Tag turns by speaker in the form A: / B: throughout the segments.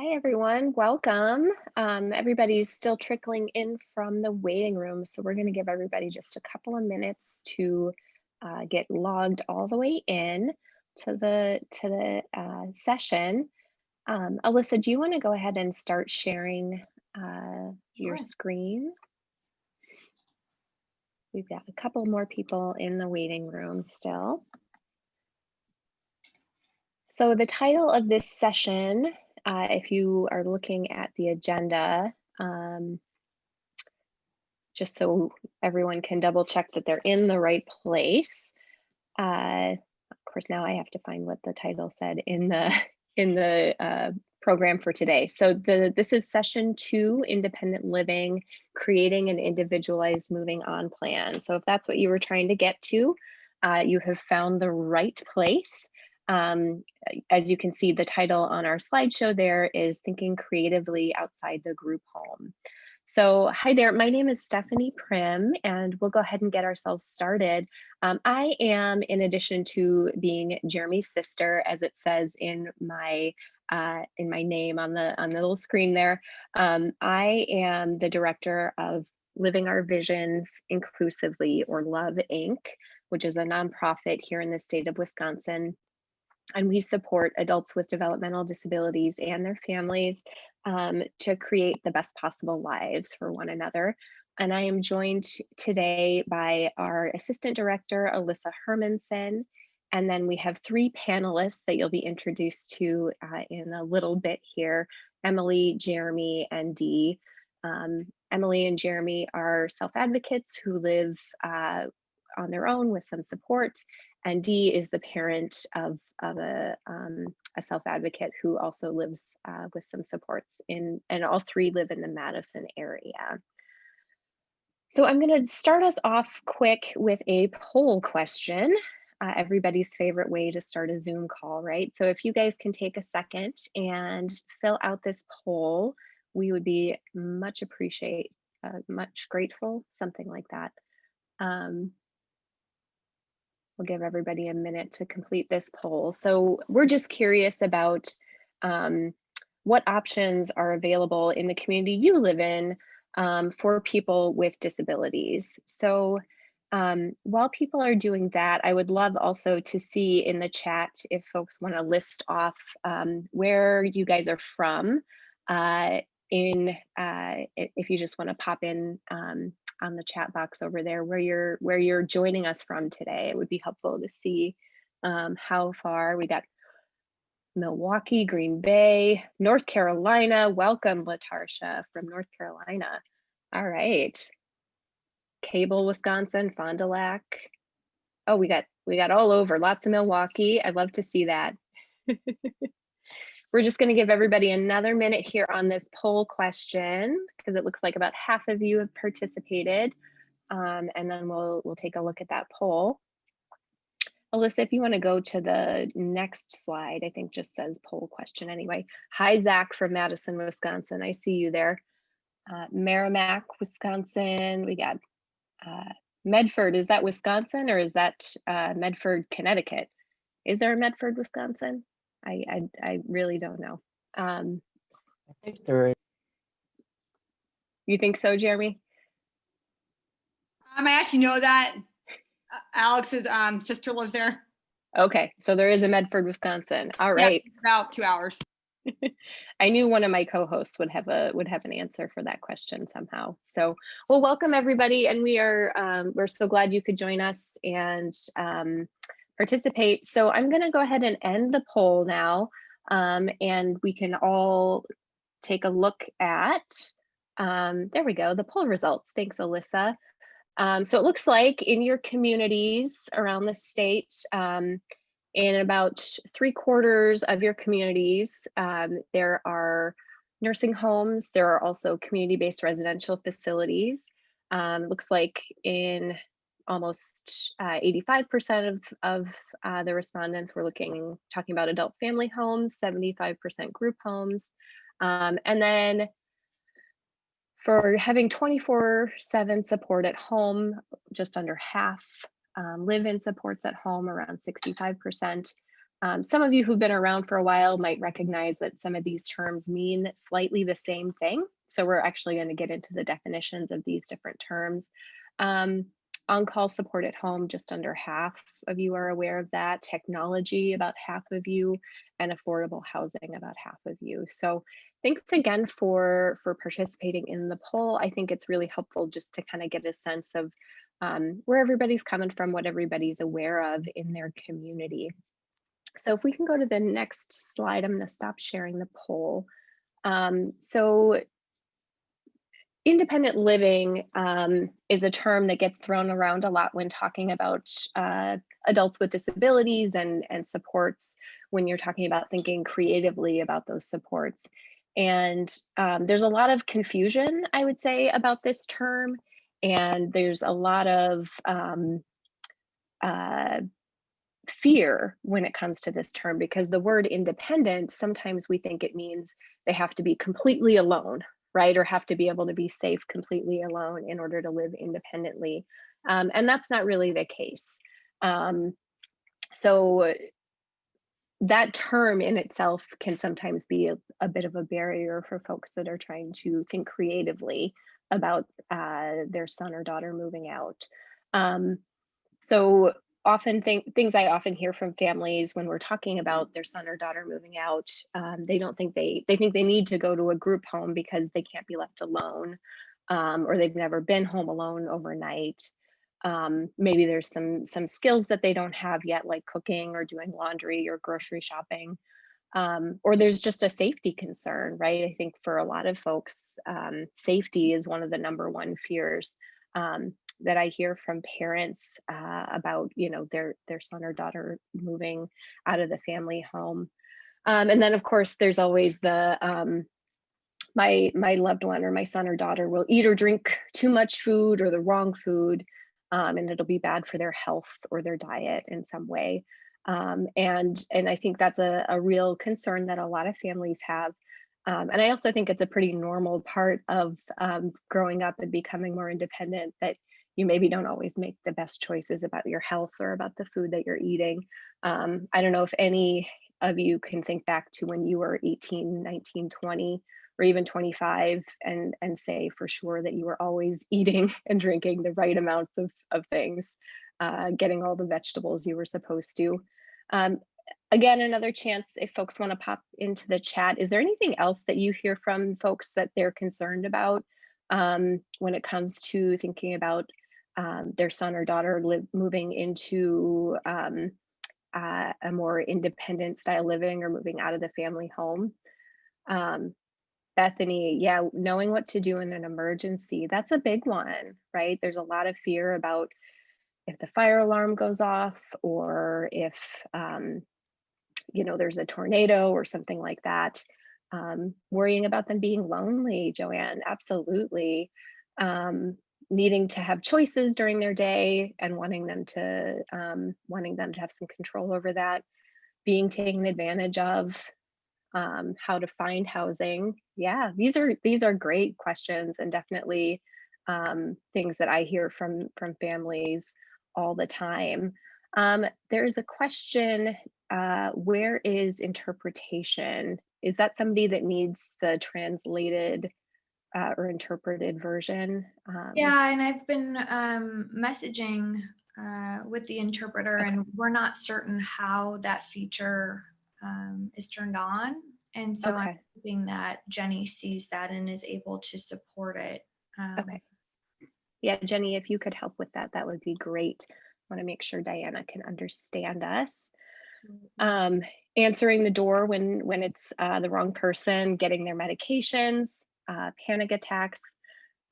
A: Hi, everyone. Welcome. Everybody's still trickling in from the waiting room, so we're going to give everybody just a couple of minutes to get logged all the way in to the session. Alyssa, do you want to go ahead and start sharing your
B: Sure.
A: screen? We've got a couple more people in the waiting room still. So the title of this session, if you are looking at the agenda, just so everyone can double check that they're in the right place. Of course, now I have to find what the title said in the program for today. So this is session 2, independent living, creating an individualized moving on plan. So if that's what you were trying to get to, you have found the right place. As you can see, the title on our slideshow there is Thinking Creatively Outside the Group Home. So hi there, my name is Stephanie Prim, and we'll go ahead and get ourselves started. I am, in addition to being Jeremy's sister, as it says in my name on the little screen there, I am the director of Living Our Visions Inclusively, or Love Inc., which is a nonprofit here in the state of Wisconsin. And we support adults with developmental disabilities and their families to create the best possible lives for one another. And I am joined today by our assistant director, Alyssa Hermanson. And then we have 3 panelists that you'll be introduced to in a little bit here, Emily, Jeremy, and Dee. Emily and Jeremy are self-advocates who live on their own with some support. And Dee is the parent of a self-advocate who also lives with some supports and all 3 live in the Madison area. So I'm going to start us off quick with a poll question, everybody's favorite way to start a Zoom call, right? So if you guys can take a second and fill out this poll, we would be much grateful, something like that. We'll give everybody a minute to complete this poll. So we're just curious about what options are available in the community you live in for people with disabilities. So while people are doing that, I would love also to see in the chat if folks want to list off where you guys are from. If you just want to pop in on the chat box over there where you're joining us from today. It would be helpful to see how far. We got Milwaukee, Green Bay, North Carolina. Welcome, Latarsha from North Carolina. All right. Cable, Wisconsin, Fond du Lac. Oh, we got all over, lots of Milwaukee. I'd love to see that. We're just going to give everybody another minute here on this poll question because it looks like about half of you have participated. And then we'll take a look at that poll. Alyssa, if you want to go to the next slide, I think just says poll question anyway. Hi, Zach from Madison, Wisconsin. I see you there. Merrimack, Wisconsin. We got Medford. Is that Wisconsin or is that Medford, Connecticut? Is there a Medford, Wisconsin? I really don't know.
C: I think there is.
A: You think so, Jeremy?
B: I actually know that Alex's sister lives there.
A: Okay, so there is a Medford, Wisconsin. All right.
B: Yeah, about 2 hours.
A: I knew one of my co-hosts would have an answer for that question somehow. So, well, welcome everybody, and we're so glad you could join us and participate. So I'm going to go ahead and end the poll now, and we can all take a look at. There we go, the poll results. Thanks, Alyssa. So it looks like in your communities around the state, in about 3/4 of your communities, there are nursing homes. There are also community-based residential facilities. Looks like in almost 85% of the respondents were talking about adult family homes, 75% group homes. And then for having 24/7 support at home, just under half live-in supports at home, around 65%. Some of you who've been around for a while might recognize that some of these terms mean slightly the same thing. So we're actually going to get into the definitions of these different terms. On-call support at home, just under half of you are aware of that. Technology, about half of you, and affordable housing, about half of you. So thanks again for participating in the poll. I think it's really helpful just to kind of get a sense of where everybody's coming from, what everybody's aware of in their community. So if we can go to the next slide, I'm going to stop sharing the poll. So independent living is a term that gets thrown around a lot when talking about adults with disabilities and supports, when you're talking about thinking creatively about those supports. And there's a lot of confusion, I would say, about this term. And there's a lot of fear when it comes to this term, because the word independent, sometimes we think it means they have to be completely alone, right? Or have to be able to be safe completely alone in order to live independently. And that's not really the case. So that term in itself can sometimes be a bit of a barrier for folks that are trying to think creatively about their son or daughter moving out. So often things I often hear from families when we're talking about their son or daughter moving out, they don't think they think they need to go to a group home because they can't be left alone, or they've never been home alone overnight. Maybe there's some skills that they don't have yet, like cooking or doing laundry or grocery shopping. Or there's just a safety concern, right? I think for a lot of folks, safety is one of the #1 fears that I hear from parents about, their son or daughter moving out of the family home. And then of course, there's always the my loved one or my son or daughter will eat or drink too much food or the wrong food, and it'll be bad for their health or their diet in some way. And I think that's a real concern that a lot of families have. And I also think it's a pretty normal part of growing up and becoming more independent, that you maybe don't always make the best choices about your health or about the food that you're eating. I don't know if any of you can think back to when you were 18, 19, 20, or even 25 and say for sure that you were always eating and drinking the right amounts of things, getting all the vegetables you were supposed to. Again, another chance if folks want to pop into the chat. Is there anything else that you hear from folks that they're concerned about when it comes to thinking about their son or daughter moving into a more independent style living or moving out of the family home? Bethany, yeah, knowing what to do in an emergency, that's a big one, right? There's a lot of fear about if the fire alarm goes off, or if there's a tornado or something like that. Worrying about them being lonely, Joanne, absolutely. Needing to have choices during their day and wanting them to have some control over that. Being taken advantage of. How to find housing. Yeah, these are great questions, and definitely things that I hear from families all the time. There's a question, where is interpretation? Is that somebody that needs the translated or interpreted version?
D: Yeah, and I've been messaging with the interpreter,
A: Okay.
D: and we're not certain how that feature is turned on. And so I'm
A: Okay.
D: hoping that Jenny sees that and is able to support it.
A: Okay. Yeah, Jenny, if you could help with that, that would be great. I want to make sure Diana can understand us. Answering the door when it's the wrong person, getting their medications, panic attacks.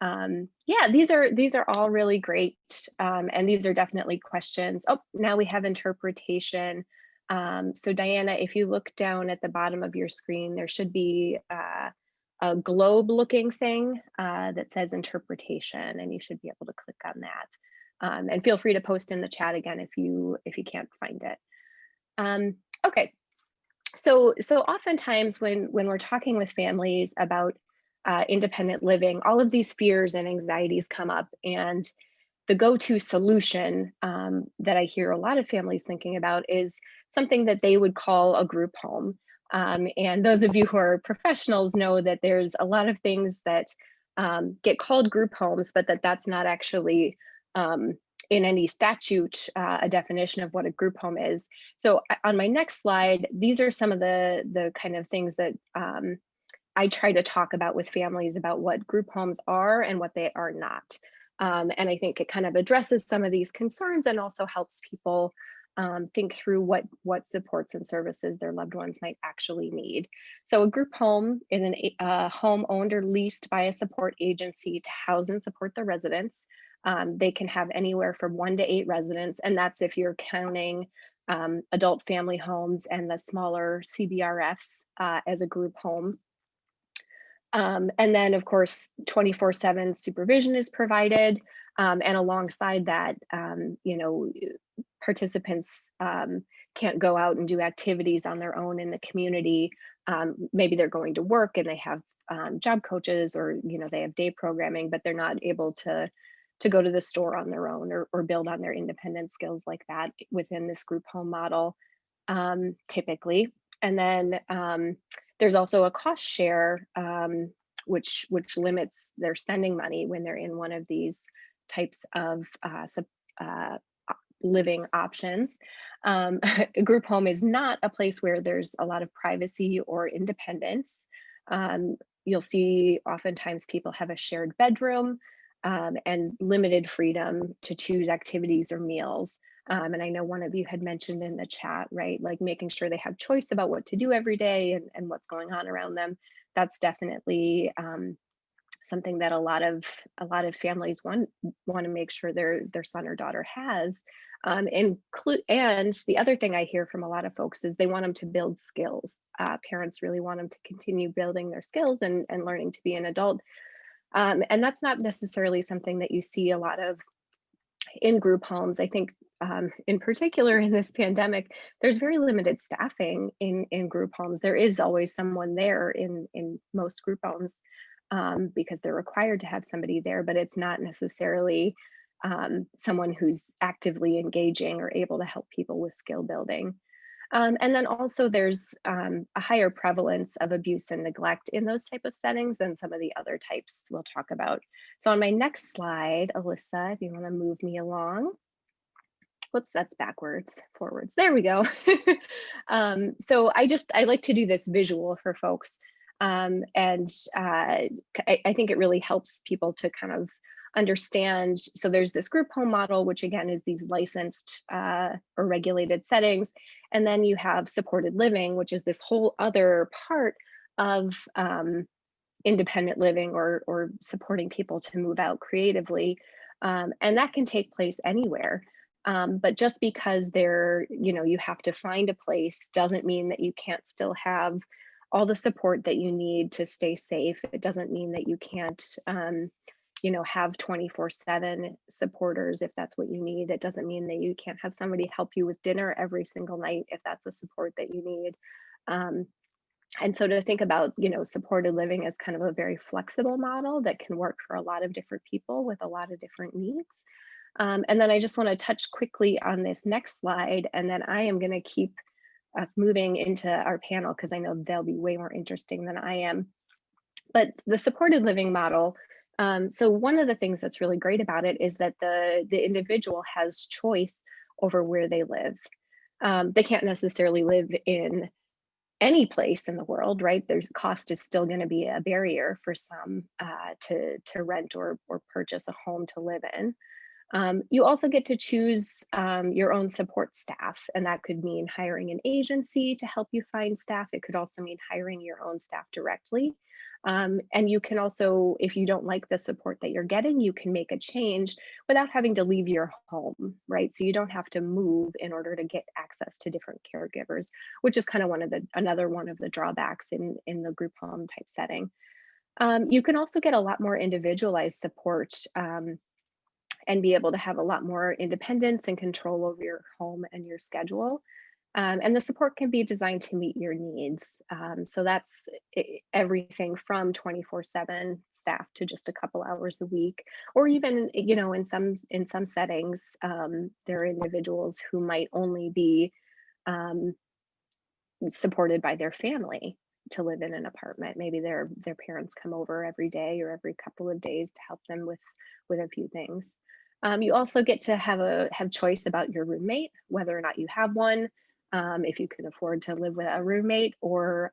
A: Yeah, these are all really great, and these are definitely questions. Oh, now we have interpretation. So Diana, if you look down at the bottom of your screen, there should be a globe looking thing that says interpretation, and you should be able to click on that. And feel free to post in the chat again if you can't find it. Okay, so oftentimes when we're talking with families about independent living, all of these fears and anxieties come up, and the go-to solution that I hear a lot of families thinking about is something that they would call a group home. And those of you who are professionals know that there's a lot of things that get called group homes, but that's not actually in any statute a definition of what a group home is. So on my next slide, these are some of the kind of things that I try to talk about with families about what group homes are and what they are not. And I think it kind of addresses some of these concerns and also helps people think through what supports and services their loved ones might actually need. So a group home is a home owned or leased by a support agency to house and support the residents. They can have anywhere from 1 to 8 residents, and that's if you're counting adult family homes and the smaller CBRFs as a group home. And then of course, 24/7 supervision is provided. And alongside that, you know, participants can't go out and do activities on their own in the community. Maybe they're going to work and they have job coaches, or, you know, they have day programming, but they're not able to go to the store on their own or build on their independent skills like that within this group home model, typically. And then there's also a cost share, which limits their spending money when they're in one of these types of living options. A group home is not a place where there's a lot of privacy or independence. You'll see oftentimes people have a shared bedroom and limited freedom to choose activities or meals. And I know one of you had mentioned in the chat, right, like making sure they have choice about what to do every day and what's going on around them. That's definitely something that a lot of families want to make sure their son or daughter has. And the other thing I hear from a lot of folks is they want them to build skills. Parents really want them to continue building their skills and learning to be an adult. And that's not necessarily something that you see a lot of in group homes. I think in particular in this pandemic, there's very limited staffing in group homes. There is always someone there in most group homes because they're required to have somebody there, but it's not necessarily someone who's actively engaging or able to help people with skill building. And then also there's a higher prevalence of abuse and neglect in those type of settings than some of the other types we'll talk about. So on my next slide, Alyssa, if you want to move me along. Whoops, that's backwards, forwards. There we go. So I like to do this visual for folks. And I think it really helps people to kind of understand. So there's this group home model, which again is these licensed or regulated settings. And then you have supported living, which is this whole other part of independent living or supporting people to move out creatively. And that can take place anywhere. But just because you have to find a place doesn't mean that you can't still have all the support that you need to stay safe. It doesn't mean that you can't, have 24/7 supporters if that's what you need. It doesn't mean that you can't have somebody help you with dinner every single night if that's the support that you need. And so to think about, supported living as kind of a very flexible model that can work for a lot of different people with a lot of different needs. And then I just want to touch quickly on this next slide, and then I am going to keep us moving into our panel because I know they'll be way more interesting than I am. But the supported living model, so one of the things that's really great about it is that the individual has choice over where they live. They can't necessarily live in any place in the world, right? There's cost is still going to be a barrier for some to rent or purchase a home to live in. You also get to choose your own support staff, and that could mean hiring an agency to help you find staff. It could also mean hiring your own staff directly. And you can also, if you don't like the support that you're getting, you can make a change without having to leave your home, right? So you don't have to move in order to get access to different caregivers, which is kind of another one of the drawbacks in the group home type setting. You can also get a lot more individualized support and be able to have a lot more independence and control over your home and your schedule. And the support can be designed to meet your needs. So that's everything from 24/7 staff to just a couple hours a week, or even, you know, in some settings, there are individuals who might only be supported by their family to live in an apartment. Maybe their parents come over every day or every couple of days to help them with a few things. You also get to have choice about your roommate, whether or not you have one, if you can afford to live with a roommate, or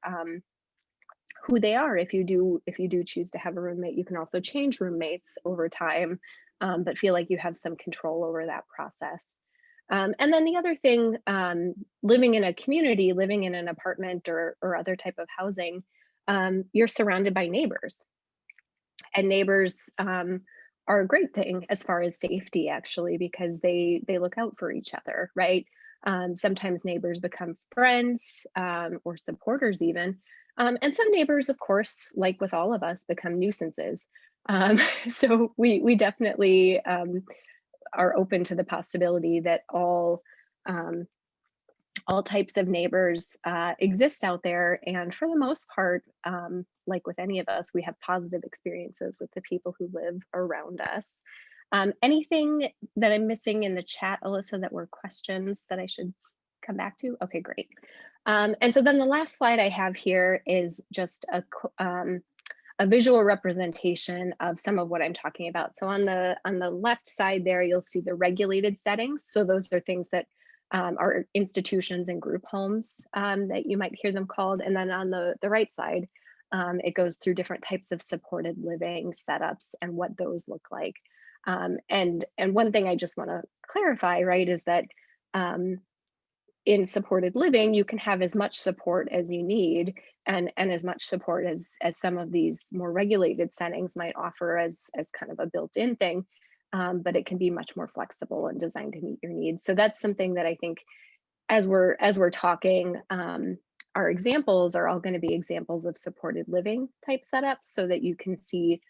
A: who they are. If you do choose to have a roommate, you can also change roommates over time, but feel like you have some control over that process. And then the other thing, living in a community, living in an apartment or other type of housing, you're surrounded by neighbors, and neighbors are a great thing as far as safety, actually, because they look out for each other, right? Sometimes neighbors become friends, or supporters even. And some neighbors, of course, like with all of us, become nuisances. So we definitely are open to the possibility that all types of neighbors exist out there. And for the most part, like with any of us, we have positive experiences with the people who live around us. Anything that I'm missing in the chat, Alyssa, that were questions that I should come back to? Okay, great. And so then the last slide I have here is just a visual representation of some of what I'm talking about. So on the left side there, you'll see the regulated settings. So those are things that are institutions and group homes, that you might hear them called. And then on the right side, it goes through different types of supported living setups and what those look like. And one thing I just want to clarify, right, is that in supported living, you can have as much support as you need, and as much support as some of these more regulated settings might offer as kind of a built-in thing. But it can be much more flexible and designed to meet your needs. So that's something that I think, as we're talking, our examples are all going to be examples of supported living type setups, so that you can see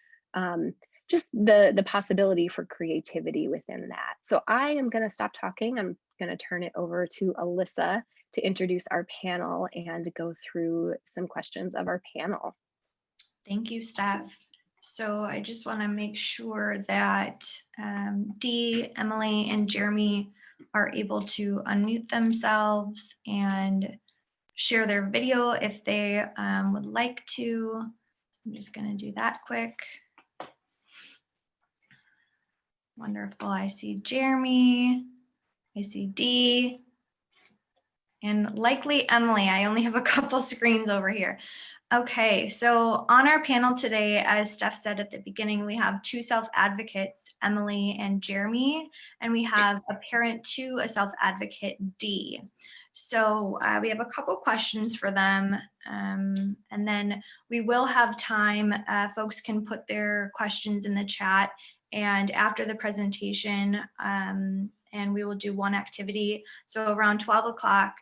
A: just the possibility for creativity within that. So I am going to stop talking. I'm going to turn it over to Alyssa to introduce our panel and go through some questions of our panel.
D: Thank you, Steph. So I just want to make sure that Dee, Emily, and Jeremy are able to unmute themselves and share their video if they would like to. I'm just going to do that quick. Wonderful. I see Jeremy. I see Dee. And likely Emily. I only have a couple screens over here. Okay, so on our panel today, as Steph said at the beginning, we have two self-advocates, Emily and Jeremy, and we have a parent to a self-advocate, Dee. So we have a couple questions for them, and then we will have time. Folks can put their questions in the chat, and after the presentation, and we will do one activity. So around 12 o'clock,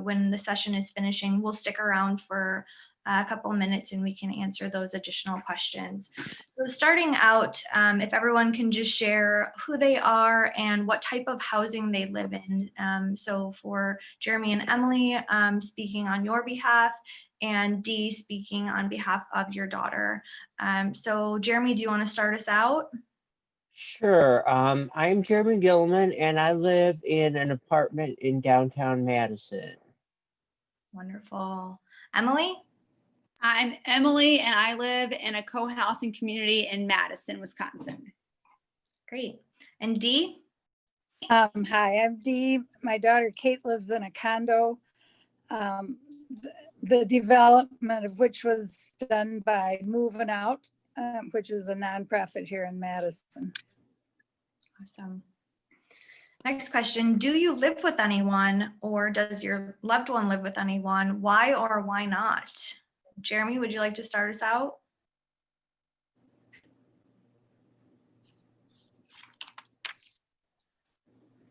D: when the session is finishing, we'll stick around for a couple of minutes and we can answer those additional questions. So starting out, if everyone can just share who they are and what type of housing they live in. So for Jeremy and Emily, speaking on your behalf, and Dee speaking on behalf of your daughter. So Jeremy, do you want to start us out?
C: Sure. I'm Jeremy Gilman, and I live in an apartment in downtown Madison.
D: Wonderful. Emily?
B: I'm Emily, and I live in a co-housing community in Madison, Wisconsin.
D: Great. And Dee?
E: Hi, I'm Dee. My daughter Kate lives in a condo, the development of which was done by Moving Out, which is a nonprofit here in Madison.
D: Awesome. Next question. Do you live with anyone, or does your loved one live with anyone? Why or why not? Jeremy, would you like to start us out?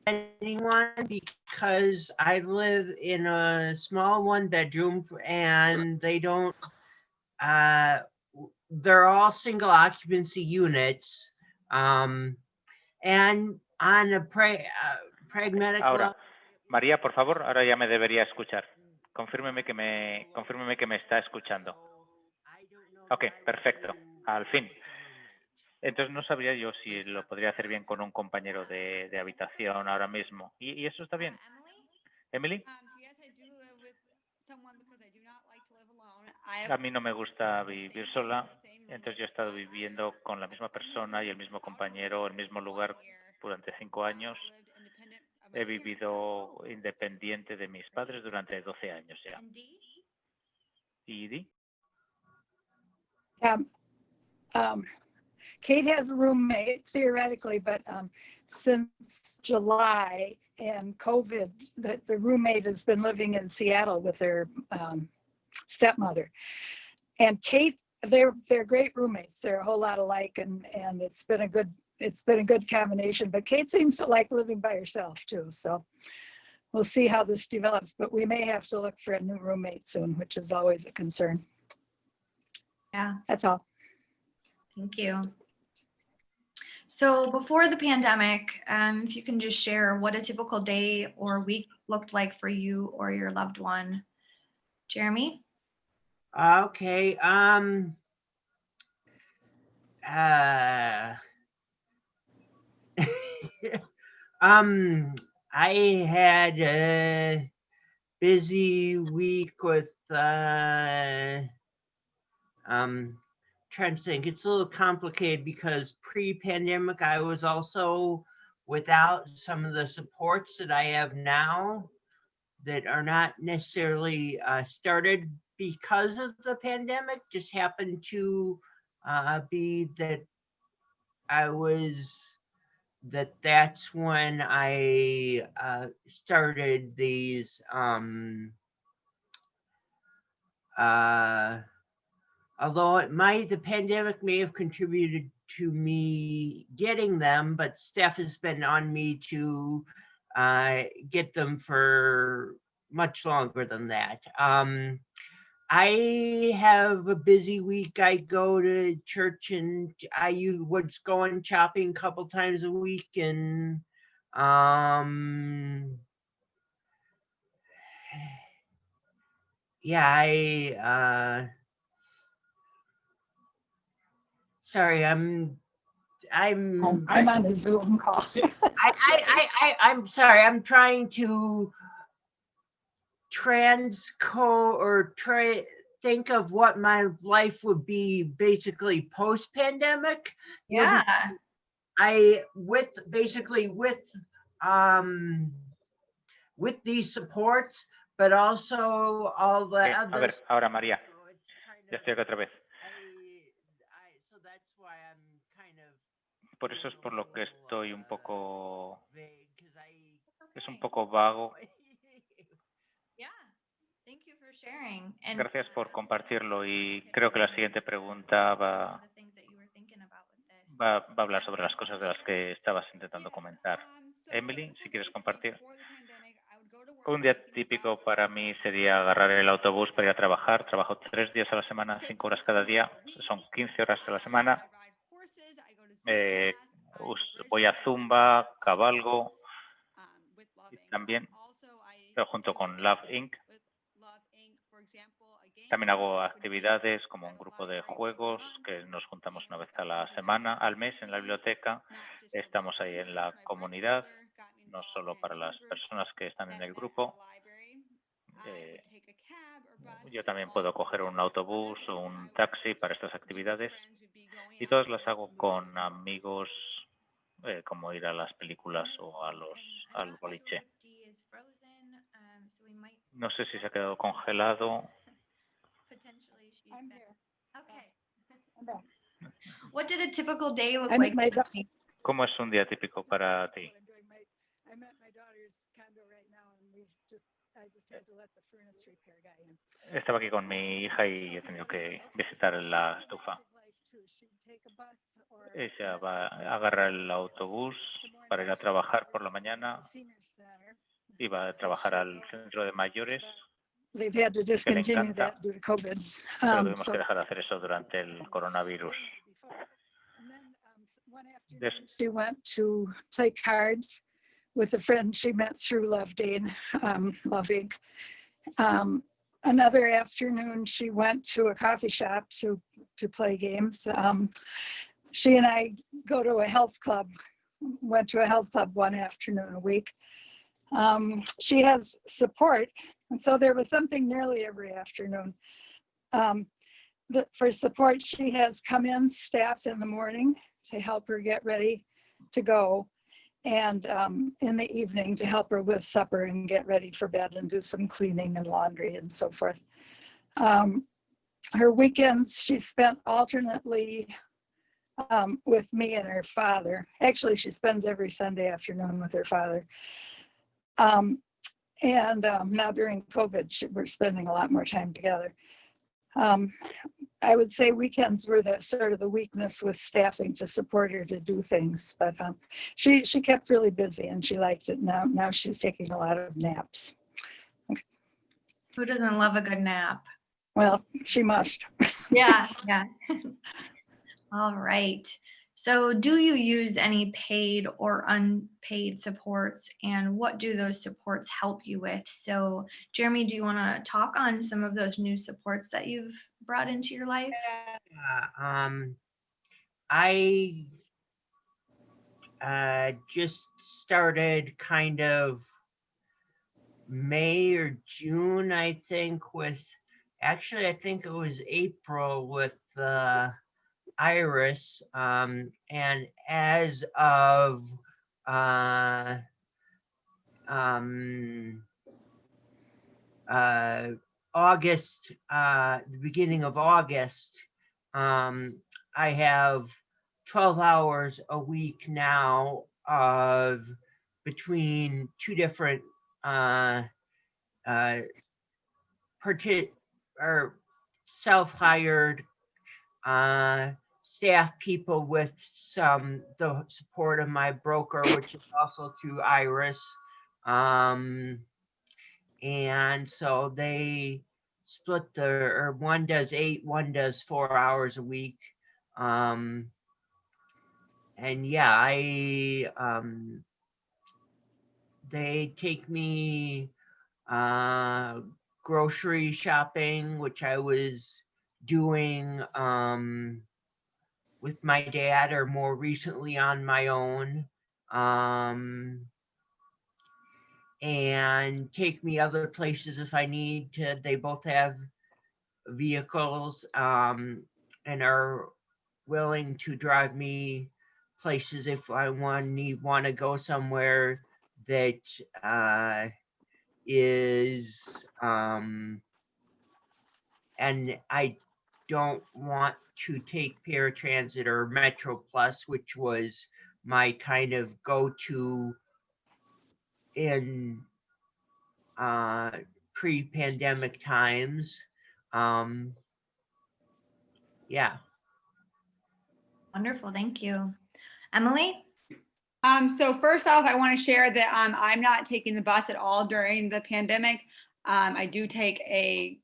C: Anyone, because I live in a small 1-bedroom, and they don't, they're all single occupancy units. And on a pragmatic level,
F: María, por favor, ahora ya me debería escuchar. Confírmeme que me está escuchando. Ok, perfecto. Al fin. Entonces no sabría yo si lo podría hacer bien con un compañero de habitación ahora mismo. ¿Y eso está bien? Emily? A mí no me gusta vivir sola, entonces yo he estado viviendo con la misma persona y el mismo compañero, el mismo lugar durante 5 años. He vivido independiente de mis padres durante 12 años ya. ¿Y Di?
E: Kate has a roommate theoretically, but since July and COVID, the roommate has been living in Seattle with her stepmother. And Kate, they're great roommates. They're a whole lot alike, and it's been a good combination. But Kate seems to like living by herself too. So we'll see how this develops. But we may have to look for a new roommate soon, which is always a concern.
D: Yeah,
E: That's all.
D: thank you. So before the pandemic, if you can just share what a typical day or week looked like for you or your loved one. Jeremy?
C: Okay. I had a busy week with trying to think. It's a little complicated because pre-pandemic I was also without some of the supports that I have now that are not necessarily started because of the pandemic, just happened to be that that's when I started these although the pandemic may have contributed to me getting them, but Steph has been on me to get them for much longer than that. I have a busy week. I go to church and I was going shopping a couple times a week, and yeah, sorry, I'm
E: on a Zoom call.
C: I'm sorry. I'm trying to think of what my life would be basically post-pandemic.
D: Yeah.
C: With these supports, but also all the
F: A
C: other.
F: ver, ahora María, ya estoy aquí otra vez.
C: So that's why I'm kind of.
F: Por eso es por lo que estoy un poco,
C: vague, 'cause
F: es un poco vago.
D: Yeah. Thank you for sharing. And
F: Gracias por compartirlo, y creo que la siguiente pregunta va a hablar sobre las cosas de las que estabas intentando comentar. Emily, si quieres compartir. Un día típico para mí sería agarrar el autobús para ir a trabajar. Trabajo 3 días a la semana, 5 horas cada día. Son 15 horas a la semana. Voy a Zumba, cabalgo, y también, pero junto con Love Inc. También hago actividades como un grupo de juegos que nos juntamos una vez a la semana, al mes en la biblioteca. Estamos ahí en la comunidad, no solo para las personas que están en el grupo. Yo también puedo coger un autobús o un taxi para estas actividades, y todas las hago con amigos, como ir a las películas o al boliche. No sé si se ha quedado congelado.
E: I'm here.
D: Okay.
E: I'm back.
D: What did a typical day look
E: I'm
D: like?
E: at my
F: ¿Cómo es un día típico para ti?
E: I'm at my daughter's condo right now, and I just had to let the furnace repair guy in.
F: Estaba aquí con mi hija y he tenido que visitar la estufa. Ella va a agarrar el autobús para ir a trabajar por la mañana y va a trabajar al centro de mayores.
E: They've had to discontinue that due to COVID.
F: Pero tuvimos que dejar de hacer eso durante el coronavirus.
E: She went to play cards with a friend she met through Love Dane, Love Inc. Another afternoon, she went to a coffee shop to play games. She and I go to a health club, went to a health club one afternoon a week. She has support, and so there was something nearly every afternoon. For support, she has come-in staff in the morning to help her get ready to go, and in the evening to help her with supper and get ready for bed and do some cleaning and laundry and so forth. Her weekends she spent alternately with me and her father. Actually, she spends every Sunday afternoon with her father. Now during COVID, we're spending a lot more time together. I would say weekends were the sort of the weakness with staffing to support her to do things, but she kept really busy and she liked it. Now she's taking a lot of naps.
D: Who doesn't love a good nap?
E: Well, she must.
D: Yeah. All right. So do you use any paid or unpaid supports, and what do those supports help you with? So Jeremy, do you want to talk on some of those new supports that you've brought into your life?
C: I just started kind of May or June, I think, actually I think it was April with Iris, and as of August, the beginning of August, I have 12 hours a week now of between two different self-hired staff people with the support of my broker, which is also through Iris. And so they split one does 8, one does 4 hours a week. And yeah, they take me grocery shopping, which I was doing with my dad or more recently on my own, and take me other places if I need to. They both have vehicles and are willing to drive me places if I want to go somewhere that is and I don't want to take paratransit or Metro Plus, which was my kind of go-to in pre-pandemic times. Yeah.
D: Wonderful, thank you. Emily?
B: So first off, I want to share that I'm not taking the bus at all during the pandemic. I do take a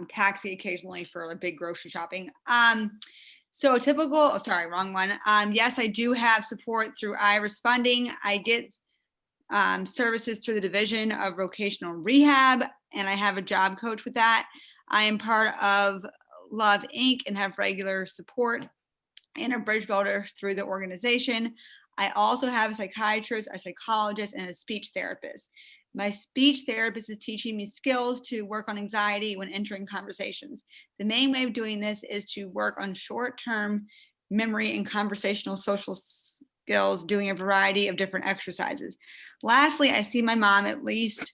B: taxi occasionally for a big grocery shopping. So typical, sorry, wrong one. Yes, I do have support through Iris funding. I get services through the Division of Vocational Rehab, and I have a job coach with that. I am part of Love Inc. and have regular support and a bridge builder through the organization. I also have a psychiatrist, a psychologist, and a speech therapist. My speech therapist is teaching me skills to work on anxiety when entering conversations. The main way of doing this is to work on short-term memory and conversational social skills, doing a variety of different exercises. Lastly, I see my mom at least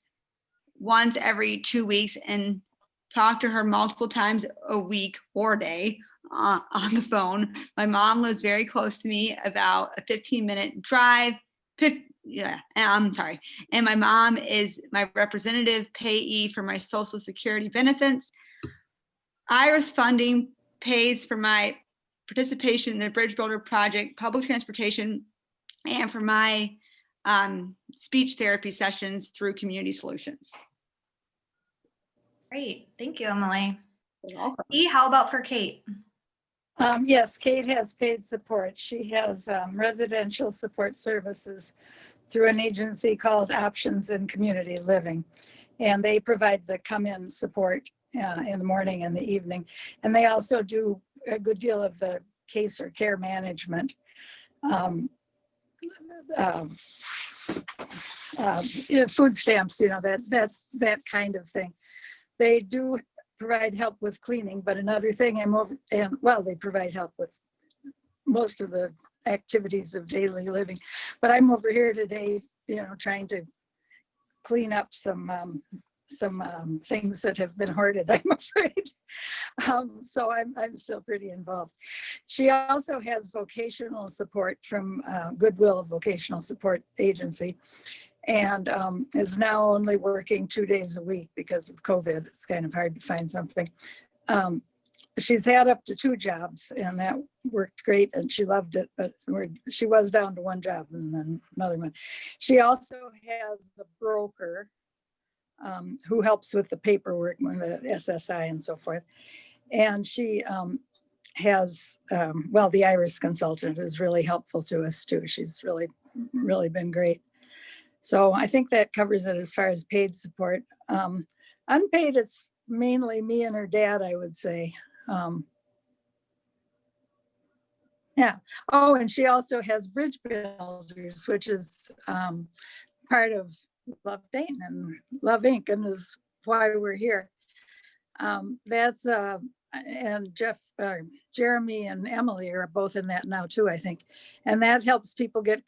B: once every 2 weeks and talk to her multiple times a week or a day on the phone. My mom lives very close to me, about a 15-minute drive. And my mom is my representative payee for my Social Security benefits. Iris funding pays for my participation in the Bridge Builder project, public transportation, and for my speech therapy sessions through Community Solutions.
D: Great, thank you, Emily.
B: You're welcome.
D: How about for Kate?
E: Yes, Kate has paid support. She has residential support services through an agency called Options in Community Living. And they provide the come-in support in the morning and the evening. And they also do a good deal of the case or care management. Food stamps, you know, that kind of thing. They do provide help with cleaning, but another thing they provide help with most of the activities of daily living. But I'm over here today, you know, trying to clean up some things that have been hoarded, I'm afraid. So I'm still pretty involved. She also has vocational support from Goodwill Vocational Support Agency, and is now only working 2 days a week because of COVID. It's kind of hard to find something. She's had up to 2 jobs, and that worked great, and she loved it, but she was down to 1 job and then another one. She also has a broker who helps with the paperwork, the SSI and so forth. And she has, the Iris consultant is really helpful to us too. She's really been great. So I think that covers it as far as paid support. Unpaid, it's mainly me and her dad, I would say. Yeah. Oh, and she also has Bridge Builders, which is part of Love Dayton and Love Inc. and is why we're here. That's and Jeremy and Emily are both in that now too, I think. And that helps people get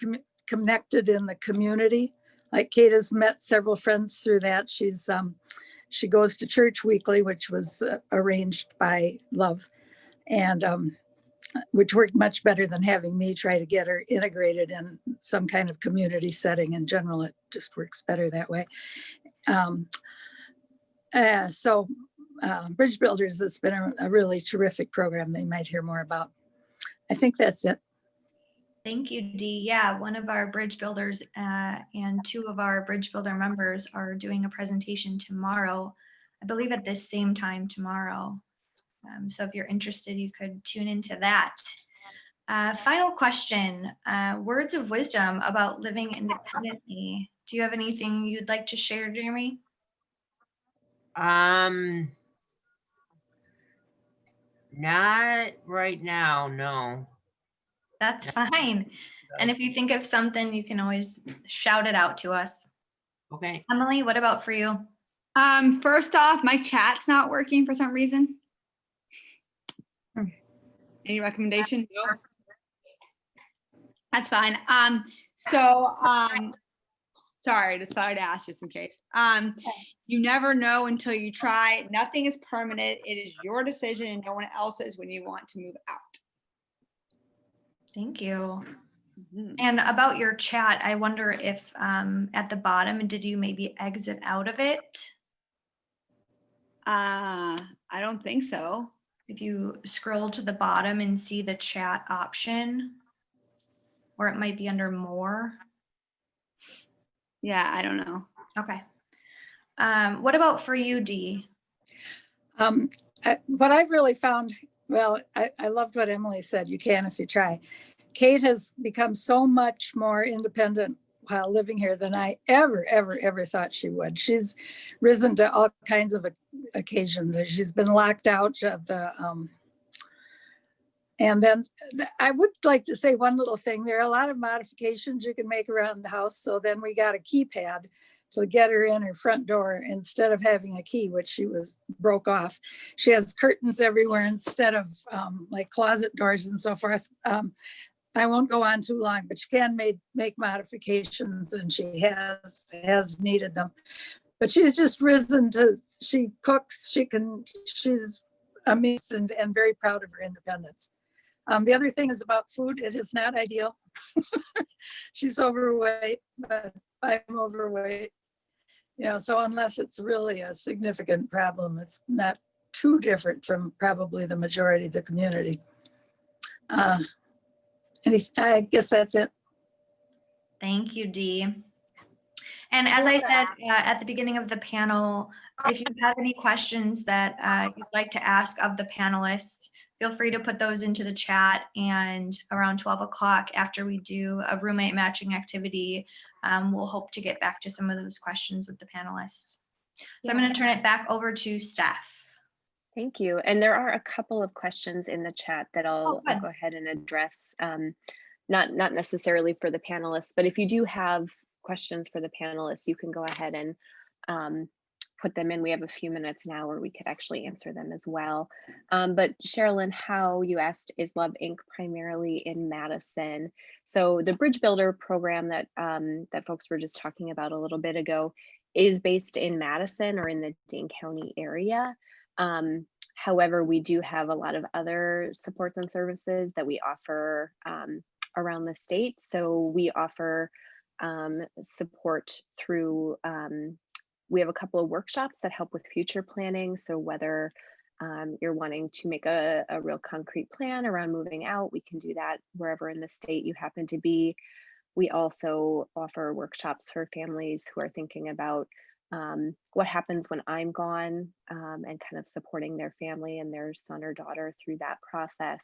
E: connected in the community. Like Kate has met several friends through that. She goes to church weekly, which was arranged by Love, and which worked much better than having me try to get her integrated in some kind of community setting. In general, it just works better that way. Bridge Builders has been a really terrific program they might hear more about. I think that's it.
D: Thank you, Dee. Yeah, one of our bridge builders and 2 of our bridge builder members are doing a presentation tomorrow, I believe at this same time tomorrow. So if you're interested, you could tune into that. Final question, words of wisdom about living independently. Do you have anything you'd like to share, Jeremy?
C: Not right now, no.
D: That's fine. And if you think of something, you can always shout it out to us.
C: Okay.
D: Emily, what about for you?
B: First off, my chat's not working for some reason. Any recommendation? No? That's fine. Sorry, decided to ask just in case. You never know until you try. Nothing is permanent. It is your decision and no one else's when you want to move out.
D: Thank you.
B: Mm-hmm.
D: And about your chat, I wonder if at the bottom, did you maybe exit out of it?
B: I don't think so.
D: If you scroll to the bottom and see the chat option, or it might be under more.
B: Yeah, I don't know.
D: Okay. What about for you, Dee?
E: What I've really found, I loved what Emily said, you can if you try. Kate has become so much more independent while living here than I ever thought she would. She's risen to all kinds of occasions. She's been locked out of the, and then I would like to say one little thing. There are a lot of modifications you can make around the house. So then we got a keypad to get her in her front door instead of having a key, which she broke off. She has curtains everywhere instead of like closet doors and so forth. I won't go on too long, but she can make modifications, and she has needed them. But she's just risen to, she cooks, she's amazed and very proud of her independence. The other thing is about food. It is not ideal. She's overweight, but I'm overweight. You know, so unless it's really a significant problem, it's not too different from probably the majority of the community. I guess that's it.
D: Thank you, Dee. And as I said at the beginning of the panel, if you have any questions that you'd like to ask of the panelists, feel free to put those into the chat, and around 12 o'clock after we do a roommate matching activity, we'll hope to get back to some of those questions with the panelists. So I'm
A: Yeah.
D: going to turn it back over to Steph.
A: Thank you. And there are a couple of questions in the chat that I'll
D: good.
A: go ahead and address. Not necessarily for the panelists, but if you do have questions for the panelists, you can go ahead and put them in. We have a few minutes now where we could actually answer them as well. But Sherilyn, how you asked, is Love Inc. primarily in Madison? So the Bridge Builder program that that folks were just talking about a little bit ago is based in Madison or in the Dane County area. However, we do have a lot of other supports and services that we offer around the state. So we offer support through, we have a couple of workshops that help with future planning. So whether you're wanting to make a real concrete plan around moving out, we can do that wherever in the state you happen to be. We also offer workshops for families who are thinking about what happens when I'm gone, and kind of supporting their family and their son or daughter through that process.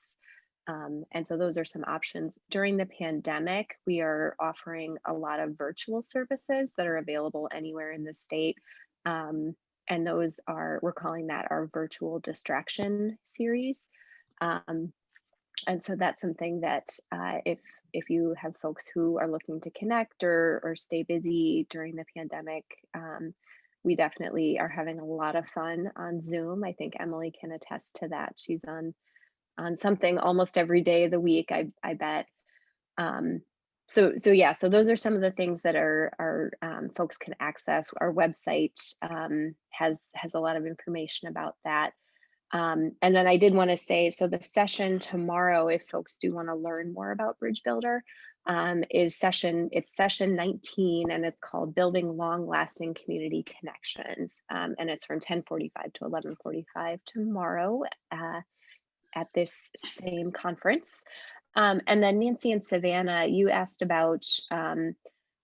A: And so those are some options. During the pandemic, we are offering a lot of virtual services that are available anywhere in the state. And those are, we're calling that our virtual distraction series. And so that's something that if you have folks who are looking to connect or stay busy during the pandemic, we definitely are having a lot of fun on Zoom. I think Emily can attest to that. She's on something almost every day of the week, I bet. So yeah, so those are some of the things that our folks can access. Our website has a lot of information about that. And then I did want to say, so the session tomorrow, if folks do want to learn more about Bridge Builder, it's session 19, and it's called Building Long-Lasting Community Connections. And it's from 10:45 to 11:45 tomorrow at this same conference. And then Nancy and Savannah, you asked about,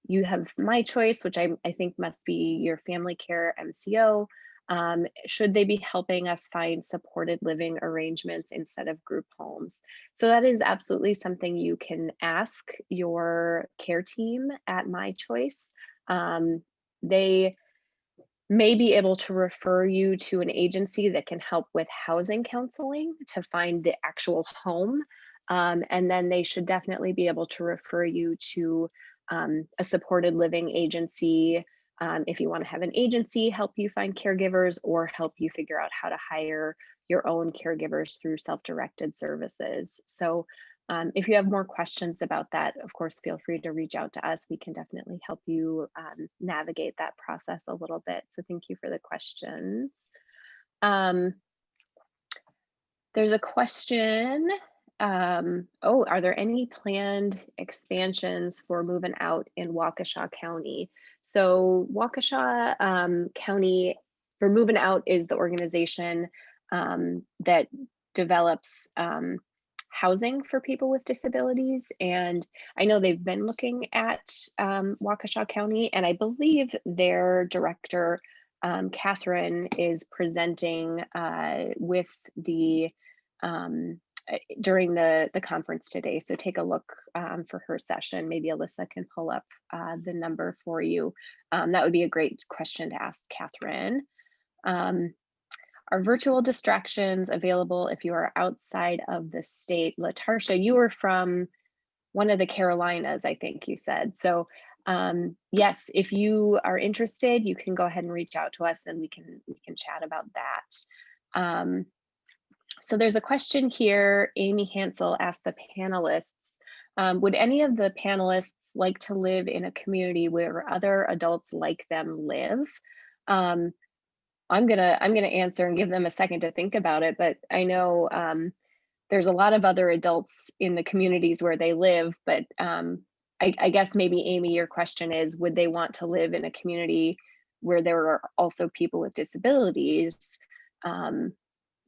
A: you have My Choice, which I think must be your family care MCO. Should they be helping us find supported living arrangements instead of group homes? So that is absolutely something you can ask your care team at My Choice. They may be able to refer you to an agency that can help with housing counseling to find the actual home. And then they should definitely be able to refer you to a supported living agency if you want to have an agency help you find caregivers or help you figure out how to hire your own caregivers through self-directed services. So if you have more questions about that, of course, feel free to reach out to us. We can definitely help you navigate that process a little bit. So thank you for the questions. There's a question. Oh, are there any planned expansions for moving out in Waukesha County? So Waukesha County for Moving Out is the organization that develops housing for people with disabilities. And I know they've been looking at Waukesha County, and I believe their director, Catherine, is presenting with the during the conference today. So take a look for her session. Maybe Alyssa can pull up the number for you. That would be a great question to ask Catherine. Are virtual distractions available if you are outside of the state? Latarsha, you were from one of the Carolinas, I think you said. So yes, if you are interested, you can go ahead and reach out to us and we can chat about that. So there's a question here. Amy Hansel asked the panelists, would any of the panelists like to live in a community where other adults like them live? I'm gonna answer and give them a second to think about it, but I know there's a lot of other adults in the communities where they live, but I guess maybe Amy, your question is, would they want to live in a community where there are also people with disabilities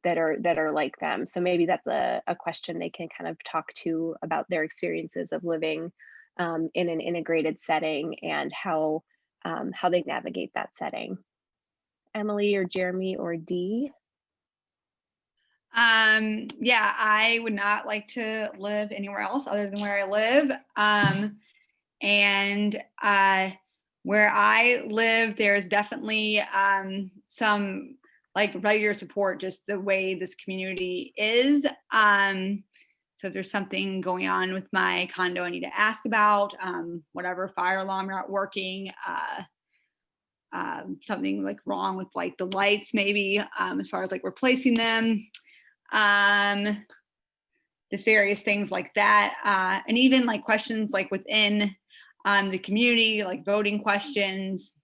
A: that are like them? So maybe that's a question they can kind of talk to about their experiences of living in an integrated setting and how they navigate that setting. Emily or Jeremy or Dee?
B: Yeah, I would not like to live anywhere else other than where I live. And where I live, there's definitely some like regular support, just the way this community is. So if there's something going on with my condo I need to ask about, whatever, fire alarm not working, something like wrong with like the lights, maybe as far as like replacing them, just various things like that. And even like questions like within the community, like voting questions,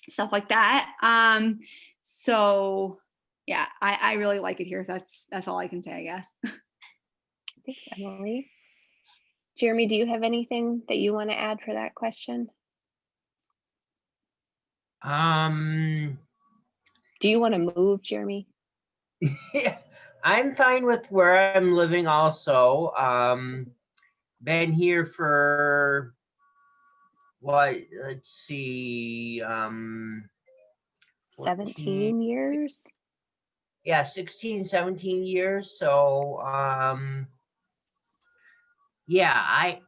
B: stuff like that. So yeah, I really like it here. That's all I can say, I guess.
A: Thanks, Emily. Jeremy, do you have anything that you want to add for that question? Do you want to move, Jeremy?
C: Yeah, I'm fine with where I'm living also. Been here for what, let's see,
A: 17 years?
C: Yeah, 16, 17 years. So yeah,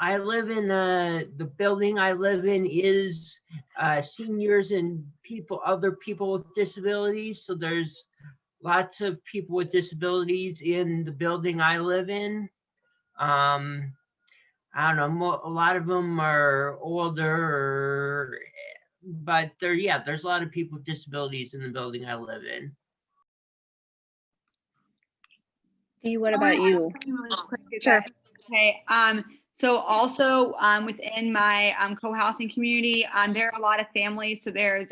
C: I live in the building I live in is seniors and other people with disabilities. So there's lots of people with disabilities in the building I live in. I don't know, a lot of them are older, but there's a lot of people with disabilities in the building I live in.
A: Dee, what about you?
B: Sure. Okay. So also within my co-housing community, there are a lot of families. So there's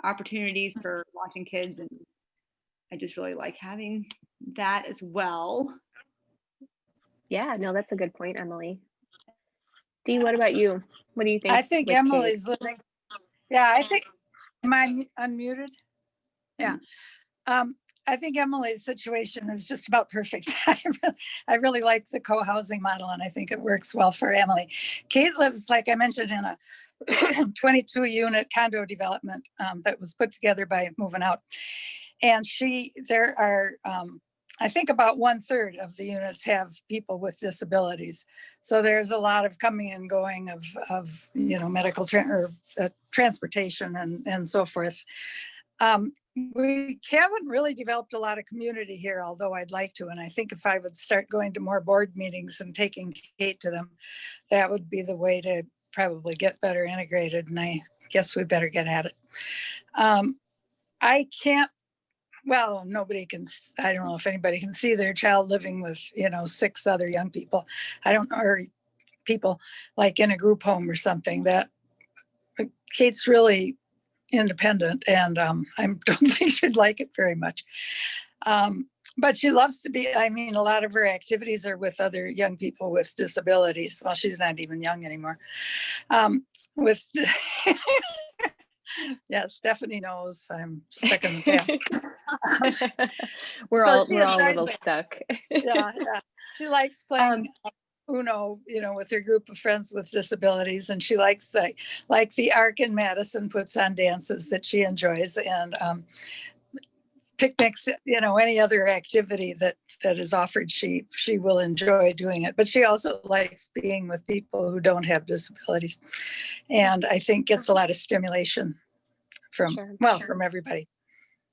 B: opportunities for watching kids, and I just really like having that as well.
A: Yeah, no, that's a good point, Emily. Dee, what about you? What do you think?
E: I think
A: with Kate?
E: Emily's living. Yeah, I think, am I unmuted? Yeah. I think Emily's situation is just about perfect. I really like the co-housing model, and I think it works well for Emily. Kate lives, like I mentioned, in a 22 unit condo development that was put together by Moving Out. And there are, I think about 1/3 of the units have people with disabilities. So there's a lot of coming and going of medical transportation and so forth. We haven't really developed a lot of community here, although I'd like to. And I think if I would start going to more board meetings and taking Kate to them, that would be the way to probably get better integrated. And I guess we better get at it. I can't, well, nobody can, I don't know if anybody can see their child living with, 6 other young people. I don't know, or people like in a group home or something. That Kate's really independent, and I don't think she'd like it very much. But she loves to be, a lot of her activities are with other young people with disabilities. Well, she's not even young anymore. Yeah, Stephanie knows I'm stuck in the past.
A: we're
E: So
A: all
E: she
A: a
E: enjoys
A: little
E: it.
A: stuck.
E: Yeah. She likes playing Uno, with her group of friends with disabilities, and she likes the Arc in Madison puts on dances that she enjoys, and picnics, any other activity that is offered, she will enjoy doing it. But she also likes being with people who don't have disabilities, and I think gets a lot of stimulation from everybody.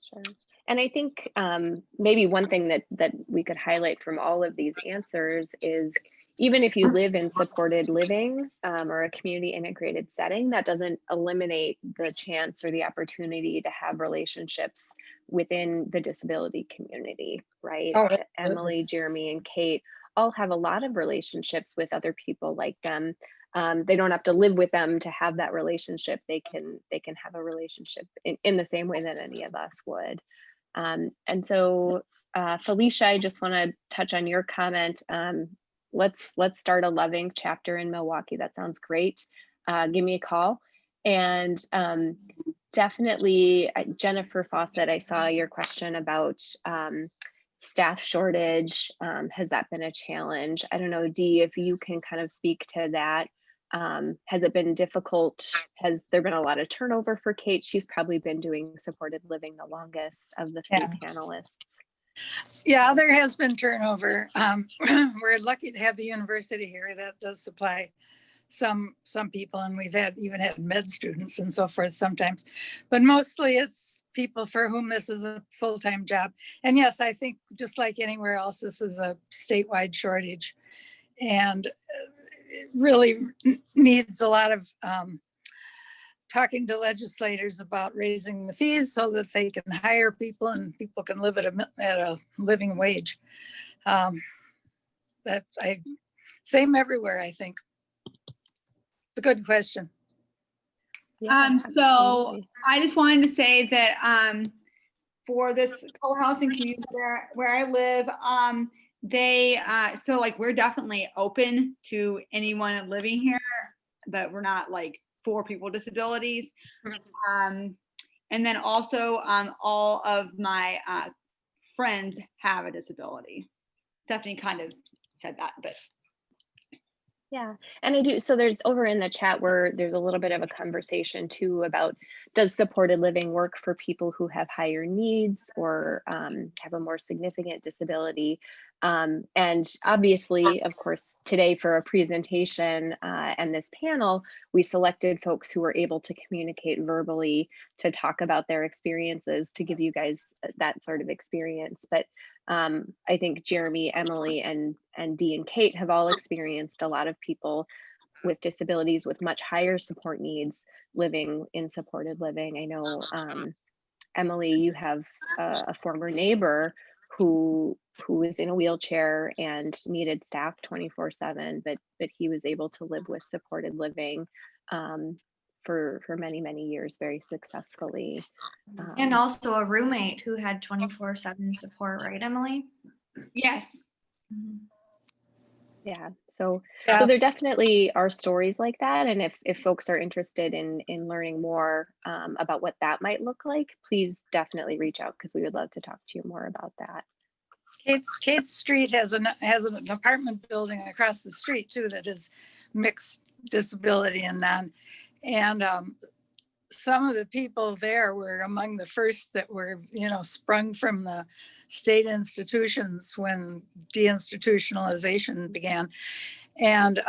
A: Sure. And I think maybe one thing that we could highlight from all of these answers is, even if you live in supported living or a community integrated setting, that doesn't eliminate the chance or the opportunity to have relationships within the disability community, right?
E: Oh,
A: Emily, Jeremy, and Kate all have a lot of relationships with other people like them. They don't have to live with them to have that relationship. They can have a relationship in the same way that any of us would. And so, Felicia, I just want to touch on your comment. Let's start a loving chapter in Milwaukee. That sounds great. Give me a call. And definitely, Jennifer Fawcett, I saw your question about staff shortage. Has that been a challenge? I don't know, Dee, if you can kind of speak to that. Has it been difficult? Has there been a lot of turnover for Kate? She's probably been doing supported living the longest of the 3 panelists.
E: Yeah, there has been turnover. We're lucky to have the university here that does supply some people, and we've even had med students and so forth sometimes, but mostly it's people for whom this is a full-time job. And yes, I think just like anywhere else, this is a statewide shortage, and it really needs a lot of talking to legislators about raising the fees so that they can hire people and people can live at a living wage. Same everywhere, I think. It's a good question.
A: Yeah,
B: So
A: absolutely.
B: I just wanted to say that for this co-housing community where I live, so like we're definitely open to anyone living here, but we're not like for people with disabilities. And then also all of my friends have a disability. Stephanie kind of said that, but
A: Yeah, and I do. So there's over in the chat where there's a little bit of a conversation too about, does supported living work for people who have higher needs or have a more significant disability? And obviously, of course, today for a presentation and this panel, we selected folks who were able to communicate verbally to talk about their experiences to give you guys that sort of experience. But I think Jeremy, Emily, and Dee and Kate have all experienced a lot of people with disabilities with much higher support needs living in supported living. I know, Emily, you have a former neighbor who was in a wheelchair and needed staff 24/7, but he was able to live with supported living for many, many years very successfully.
D: And also a roommate who had 24/7 support, right, Emily?
B: yes.
D: Mhm.
A: Yeah, so
E: Yeah.
A: there definitely are stories like that, and if folks are interested in learning more about what that might look like, please definitely reach out because we would love to talk to you more about that.
E: Kate Street has an apartment building across the street too that is mixed disability and non. And some of the people there were among the first that were, sprung from the state institutions when deinstitutionalization began. And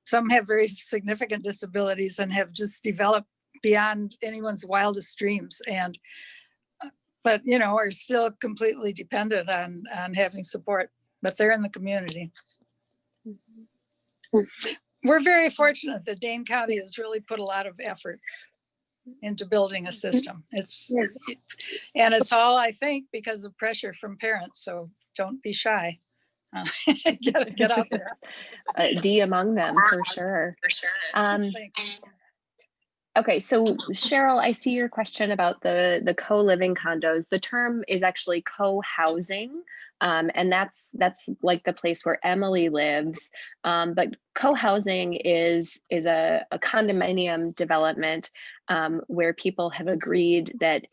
E: some have very significant disabilities and have just developed beyond anyone's wildest dreams. And but are still completely dependent on having support, but they're in the community. We're very fortunate that Dane County has really put a lot of effort into building a system. And it's all, I think, because of pressure from parents. So don't be shy. Get out there.
A: Dee among them, for sure. Okay, so Cheryl, I see your question about the co-living condos. The term is actually co-housing, and that's like the place where Emily lives. But co-housing is a condominium development where people have agreed that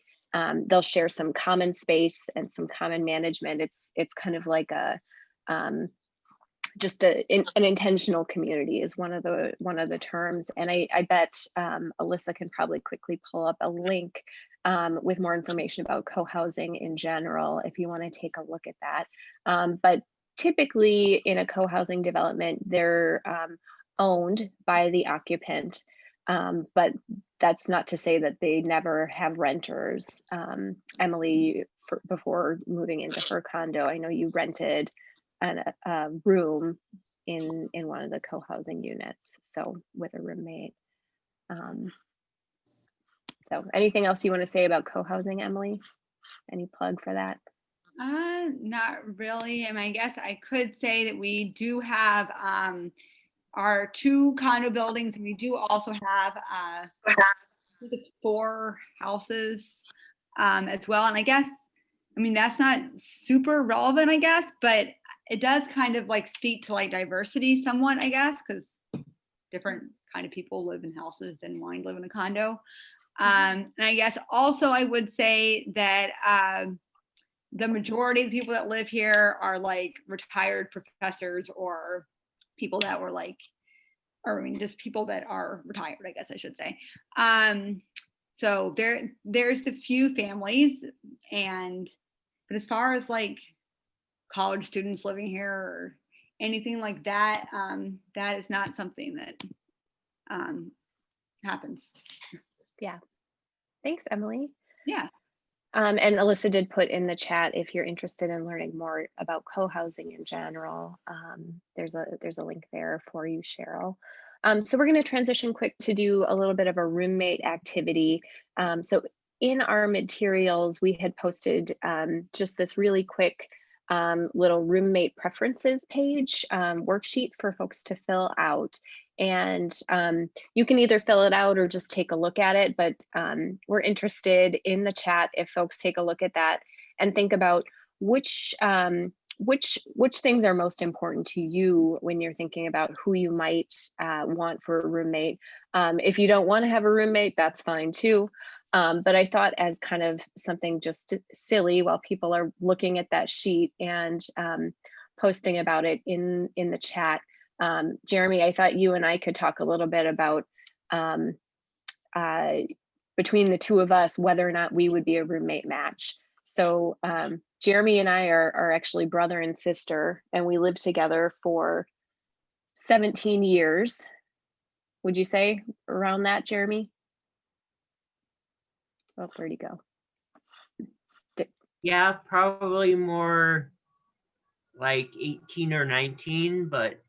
A: they'll share some common space and some common management. It's kind of like a just an intentional community is one of the terms. And I bet Alyssa can probably quickly pull up a link with more information about co-housing in general, if you want to take a look at that. But typically in a co-housing development, they're owned by the occupant, but that's not to say that they never have renters. Emily, before moving into her condo, I know you rented a room in one of the co-housing units, so with a roommate. So anything else you want to say about co-housing, Emily? Any plug for that?
B: Not really. I mean, I guess I could say that we do have our 2 condo buildings, and we do also have I think it's 4 houses as well. And I guess, I mean, that's not super relevant, I guess, but it does kind of like speak to like diversity somewhat, I guess, because different kind of people live in houses and wanting to live in a condo. And I guess also I would say that the majority of the people that live here are like retired professors or people that were like, or I mean, just people that are retired, I guess I should say. So there's the few families, but as far as like college students living here or anything like that, that is not something that happens.
A: Thanks, Emily.
B: Yeah.
A: And Alyssa did put in the chat, if you're interested in learning more about co-housing in general, there's a link there for you, Cheryl. So we're going to transition quick to do a little bit of a roommate activity. So in our materials, we had posted just this really quick little roommate preferences page worksheet for folks to fill out. And you can either fill it out or just take a look at it, but we're interested in the chat if folks take a look at that and think about which things are most important to you when you're thinking about who you might want for a roommate. If you don't want to have a roommate, that's fine too. But I thought as kind of something just silly while people are looking at that sheet and posting about it in the chat. Jeremy, I thought you and I could talk a little bit about between the two of us, whether or not we would be a roommate match. So Jeremy and I are actually brother and sister, and we lived together for 17 years. Would you say around that, Jeremy? Oh, where'd he go?
C: Yeah, probably more like 18 or 19, but.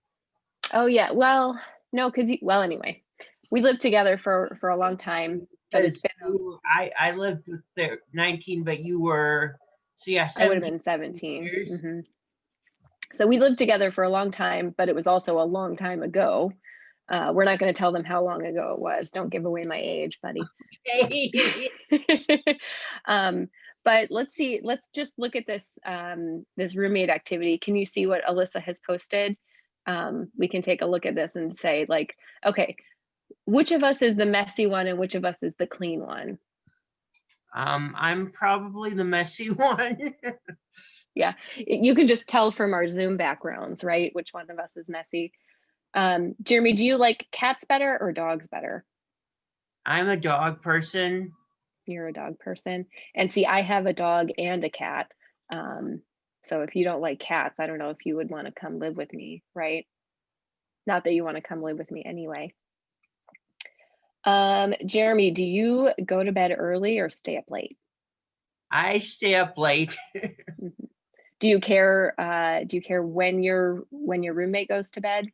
A: Oh yeah, well, no, because well, anyway, we lived together for a long time, but it's been.
C: I lived with the 19, but you were, so yeah,
A: I would have been 17.
C: years.
A: Mm-hmm. So we lived together for a long time, but it was also a long time ago. We're not going to tell them how long ago it was. Don't give away my age, buddy. But let's see. Let's just look at this this roommate activity. Can you see what Alyssa has posted? We can take a look at this and say, like, okay, which of us is the messy one and which of us is the clean one?
C: I'm probably the messy one.
A: Yeah, you can just tell from our Zoom backgrounds, right? Which one of us is messy. Jeremy, do you like cats better or dogs better?
C: I'm a dog person.
A: You're a dog person. And see, I have a dog and a cat. So if you don't like cats, I don't know if you would want to come live with me, right? Not that you want to come live with me anyway. Jeremy, do you go to bed early or stay up late?
C: I stay up late.
A: Do you care when your roommate goes to bed?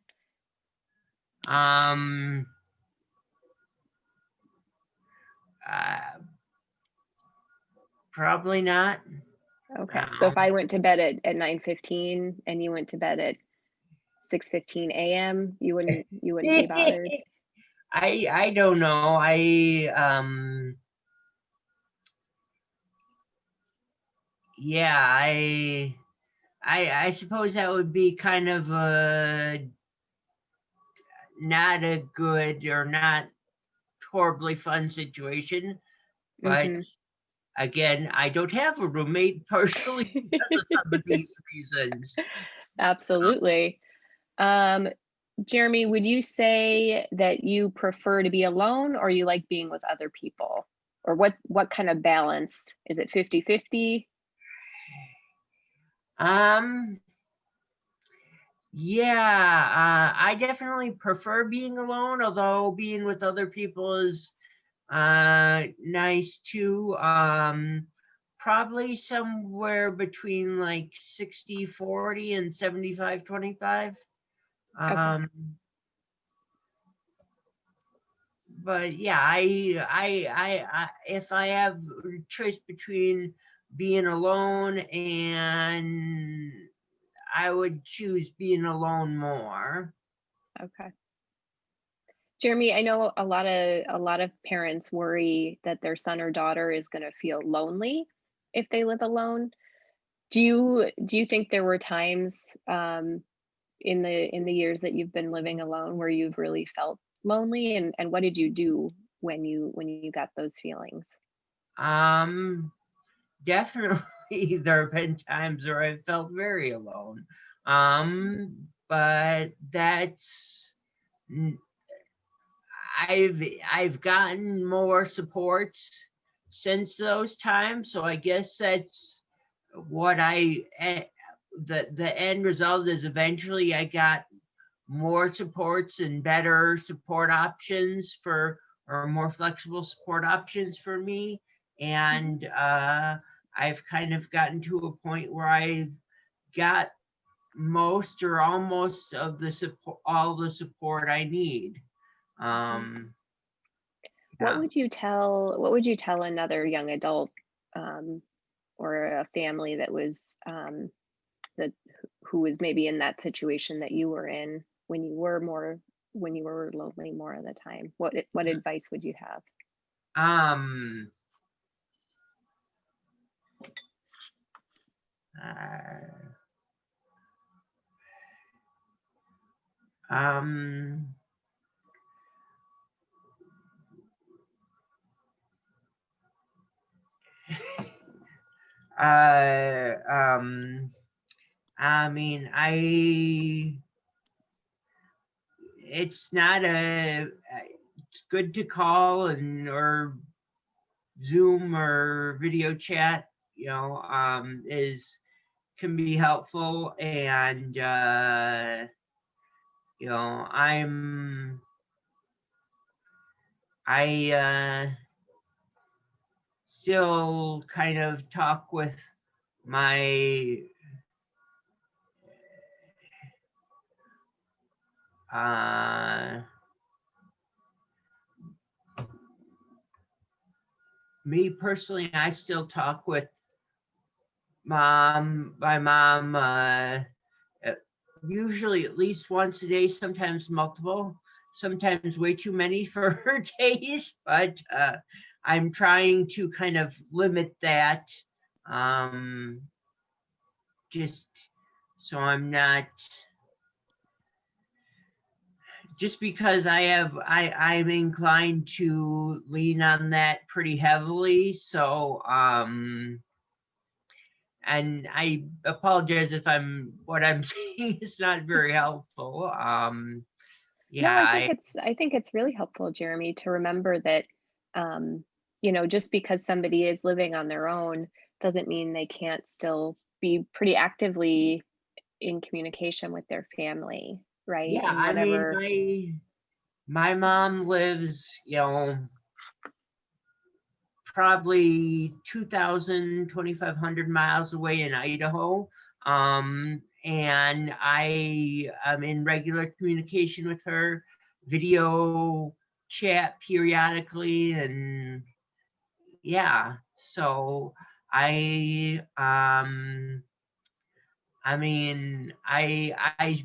C: Probably not.
A: Okay, so if I went to bed at 9:15 and you went to bed at 6:15 a.m., you wouldn't be bothered?
C: I don't know. Yeah, I suppose that would be kind of not a good or not horribly fun situation, but again, I don't have a roommate partially because of some of these reasons.
A: Absolutely. Jeremy, would you say that you prefer to be alone or you like being with other people? Or what kind of balance? Is it 50-50?
C: Yeah, I definitely prefer being alone, although being with other people is nice too. Probably somewhere between like 60-40 and 75-25.
A: Okay.
C: But yeah, I if I have a choice between being alone and I would choose being alone more.
A: Okay. Jeremy, I know a lot of parents worry that their son or daughter is going to feel lonely if they live alone. Do you think there were times in the years that you've been living alone where you've really felt lonely, and what did you do when you got those feelings?
C: Definitely there have been times where I felt very alone. But that's I've gotten more supports since those times, so I guess that's what the end result is. Eventually I got more supports and better support options for, or more flexible support options for me. And I've kind of gotten to a point where I've got most or almost of the support, all the support I need.
A: What
C: Yeah.
A: would you tell another young adult or a family that was who was maybe in that situation that you were in when you were lonely more of the time? What advice would you have?
C: I mean, it's not it's good to call and or Zoom or video chat, you know, can be helpful. And you know, I still kind of talk with my me personally, I still talk with my mom usually at least once a day, sometimes multiple, sometimes way too many for her taste, but I'm trying to kind of limit that, just so I'm not, just because I'm inclined to lean on that pretty heavily. So, and I apologize if what I'm saying is not very helpful. Yeah,
A: No, I think it's really helpful, Jeremy, to remember that, you know, just because somebody is living on their own doesn't mean they can't still be pretty actively in communication with their family, right?
C: yeah,
A: And
C: I
A: whatever.
C: mean, my mom lives, you know, probably 2,500 miles away in Idaho. And I am in regular communication with her, video chat periodically, and yeah, so I've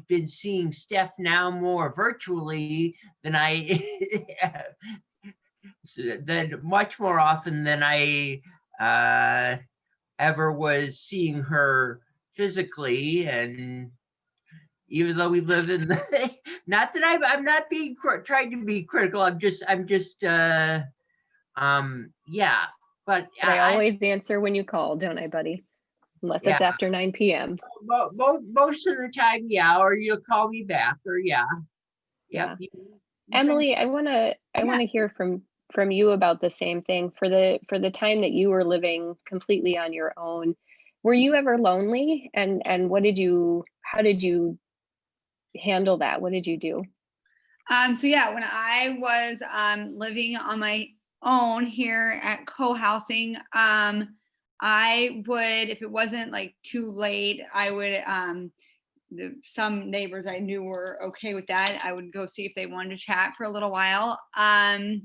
C: been seeing Steph now more virtually than than much more often than I ever was seeing her physically. And even though we live in the, not that I'm not being trying to be critical, I'm just yeah, but
A: But I always answer when you call, don't I, buddy? Unless
C: yeah,
A: it's after 9 p.m.
C: most of the time, yeah, or you'll call me back, or yeah. Yep.
A: Yeah. Emily, I want to hear from you about the same thing. For the time that you were living completely on your own, were you ever lonely? And how did you handle that? What did you do?
B: So yeah, when I was living on my own here at co-housing, I would, if it wasn't like too late, I would some neighbors I knew were okay with that. I would go see if they wanted to chat for a little while. And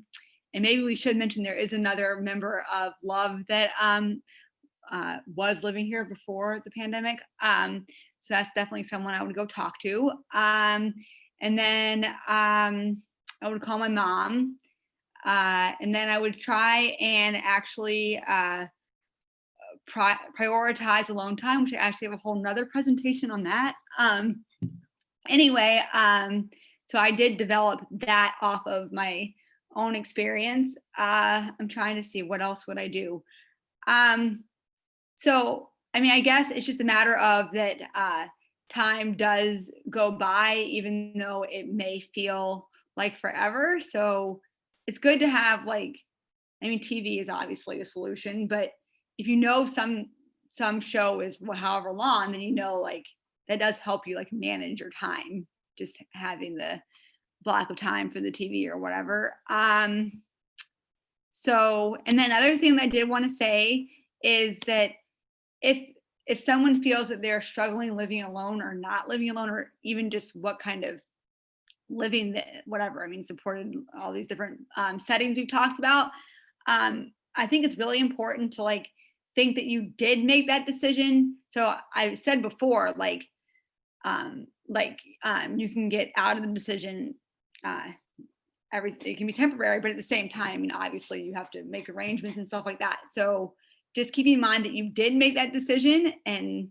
B: maybe we should mention there is another member of Love that was living here before the pandemic. So that's definitely someone I would go talk to. And then I would call my mom. And then I would try and actually prioritize alone time, which I actually have a whole nother presentation on that. Anyway, so I did develop that off of my own experience. I'm trying to see what else would I do. So, I mean, I guess it's just a matter of that time does go by, even though it may feel like forever. So it's good to have like, I mean, TV is obviously a solution, but if you know some show is however long, then you know like that does help you like manage your time. just having the block of time for the TV or whatever. So, and then other thing that I did want to say is that if someone feels that they're struggling living alone or not living alone, or even just what kind of living that, whatever, I mean, supported all these different settings we've talked about. I think it's really important to like think that you did make that decision. So I said before, like you can get out of the decision. Everything can be temporary, but at the same time, I mean, obviously you have to make arrangements and stuff like that. So just keep in mind that you did make that decision, and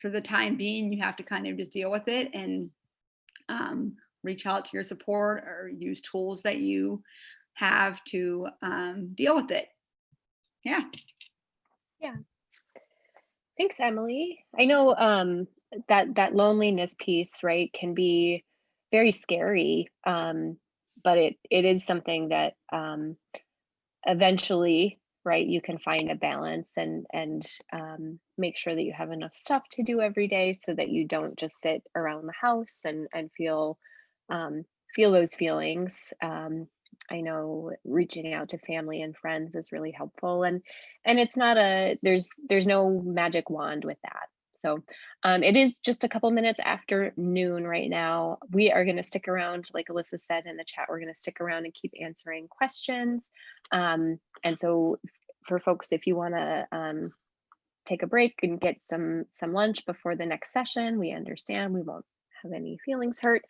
B: for the time being, you have to kind of just deal with it and reach out to your support or use tools that you have to deal with it. Yeah.
A: Yeah. Thanks, Emily. I know that loneliness piece, right, can be very scary, but it is something that eventually, right, you can find a balance and make sure that you have enough stuff to do every day so that you don't just sit around the house and feel those feelings. I know reaching out to family and friends is really helpful, and it's not there's no magic wand with that. So it is just a couple minutes after noon right now. We are going to stick around, like Alyssa said in the chat, we're going to stick around and keep answering questions. And so for folks, if you want to take a break and get some lunch before the next session, we understand, we won't have any feelings hurt.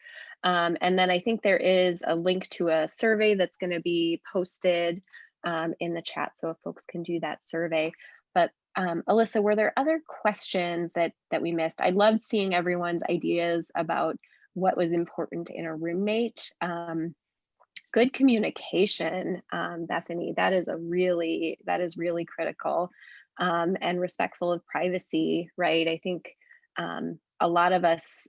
A: And then I think there is a link to a survey that's going to be posted in the chat, so if folks can do that survey. But Alyssa, were there other questions that we missed? I loved seeing everyone's ideas about what was important in a roommate. Good communication, Bethany, that is really critical, and respectful of privacy, right? I think a lot of us,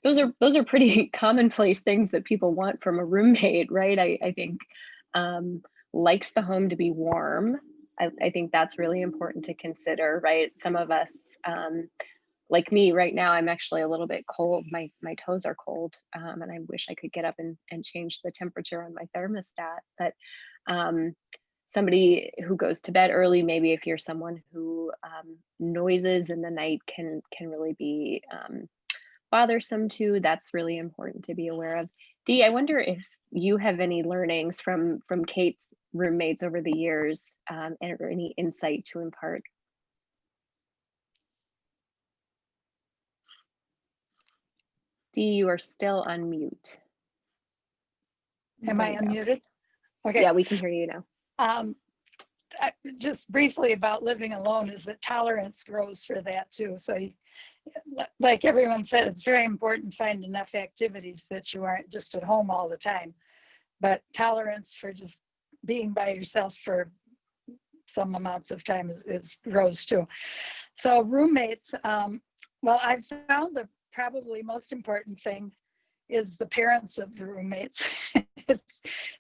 A: those are pretty commonplace things that people want from a roommate, right? I think likes the home to be warm. I think that's really important to consider, right? Some of us, like me right now, I'm actually a little bit cold. My toes are cold, and I wish I could get up and change the temperature on my thermostat. But somebody who goes to bed early, maybe if you're someone who noises in the night can really be bothersome too, that's really important to be aware of. Dee, I wonder if you have any learnings from Kate's roommates over the years, or any insight to impart. Dee, you are still on mute.
E: Am I unmuted? Okay.
A: Yeah, we can hear you now.
E: Just briefly about living alone is that tolerance grows for that too. So like everyone said, it's very important to find enough activities that you aren't just at home all the time, but tolerance for just being by yourself for some amounts of time is grows too. So roommates, well, I've found the probably most important thing is the parents of the roommates,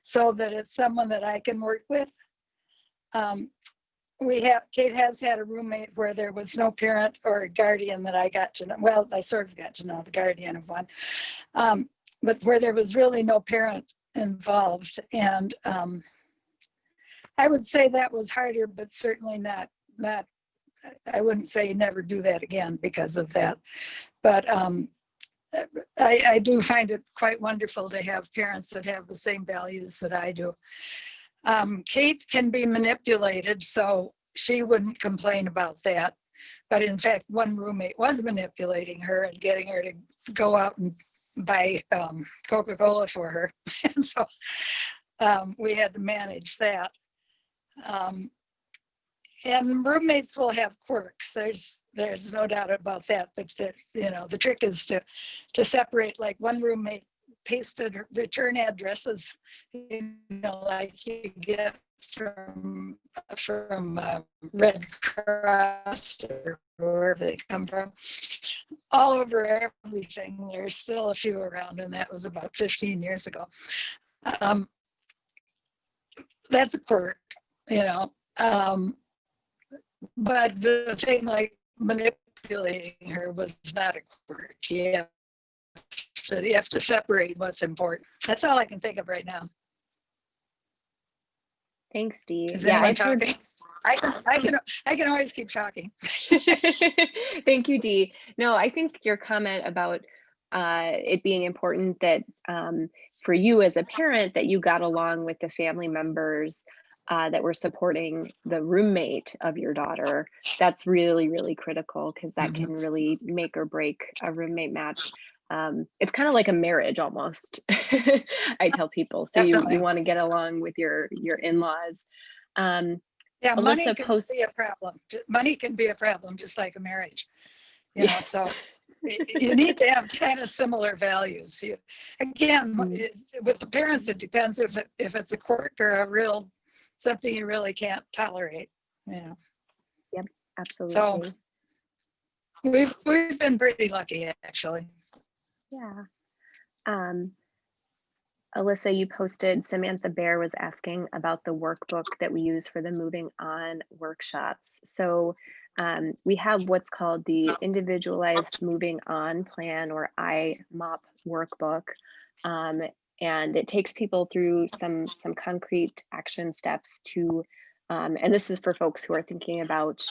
E: so that it's someone that I can work with. Kate has had a roommate where there was no parent or guardian that I got to know. Well, I sort of got to know the guardian of one, but where there was really no parent involved. And I would say that was harder, but certainly not, I wouldn't say never do that again because of that. But I do find it quite wonderful to have parents that have the same values that I do. Kate can be manipulated, so she wouldn't complain about that. But in fact, one roommate was manipulating her and getting her to go out and buy Coca-Cola for her. And so we had to manage that. And roommates will have quirks. There's no doubt about that. But the trick is to separate. Like one roommate pasted return addresses, like you get from Red Cross or wherever they come from, all over everything. There's still a few around, and that was about 15 years ago. That's a quirk, but the thing like manipulating her was not a quirk. You have you have to separate what's important. That's all I can think of right now.
A: Thanks, Dee.
E: Is
A: Yeah,
E: anyone
A: I've heard.
E: talking? I can always keep talking.
A: Thank you, Dee. No, I think your comment about it being important that for you as a parent that you got along with the family members that were supporting the roommate of your daughter, that's really, really critical because that can really make or break a roommate match. It's kind of like a marriage almost. I tell people. So
E: Definitely.
A: you want to get along with your in-laws.
E: Yeah, money
A: Alyssa
E: can be a problem. Money can be a problem, just like a marriage. You know, so you need to have kind of similar values. Again, with the parents, it depends if it's a quirk or a real something you really can't tolerate. You know.
A: Yep, absolutely.
E: So we've been pretty lucky, actually.
A: Yeah. Alyssa, you posted, Samantha Bear was asking about the workbook that we use for the Moving On workshops. So we have what's called the Individualized Moving On Plan, or iMop workbook. And it takes people through some concrete action steps to, and this is for folks who are thinking about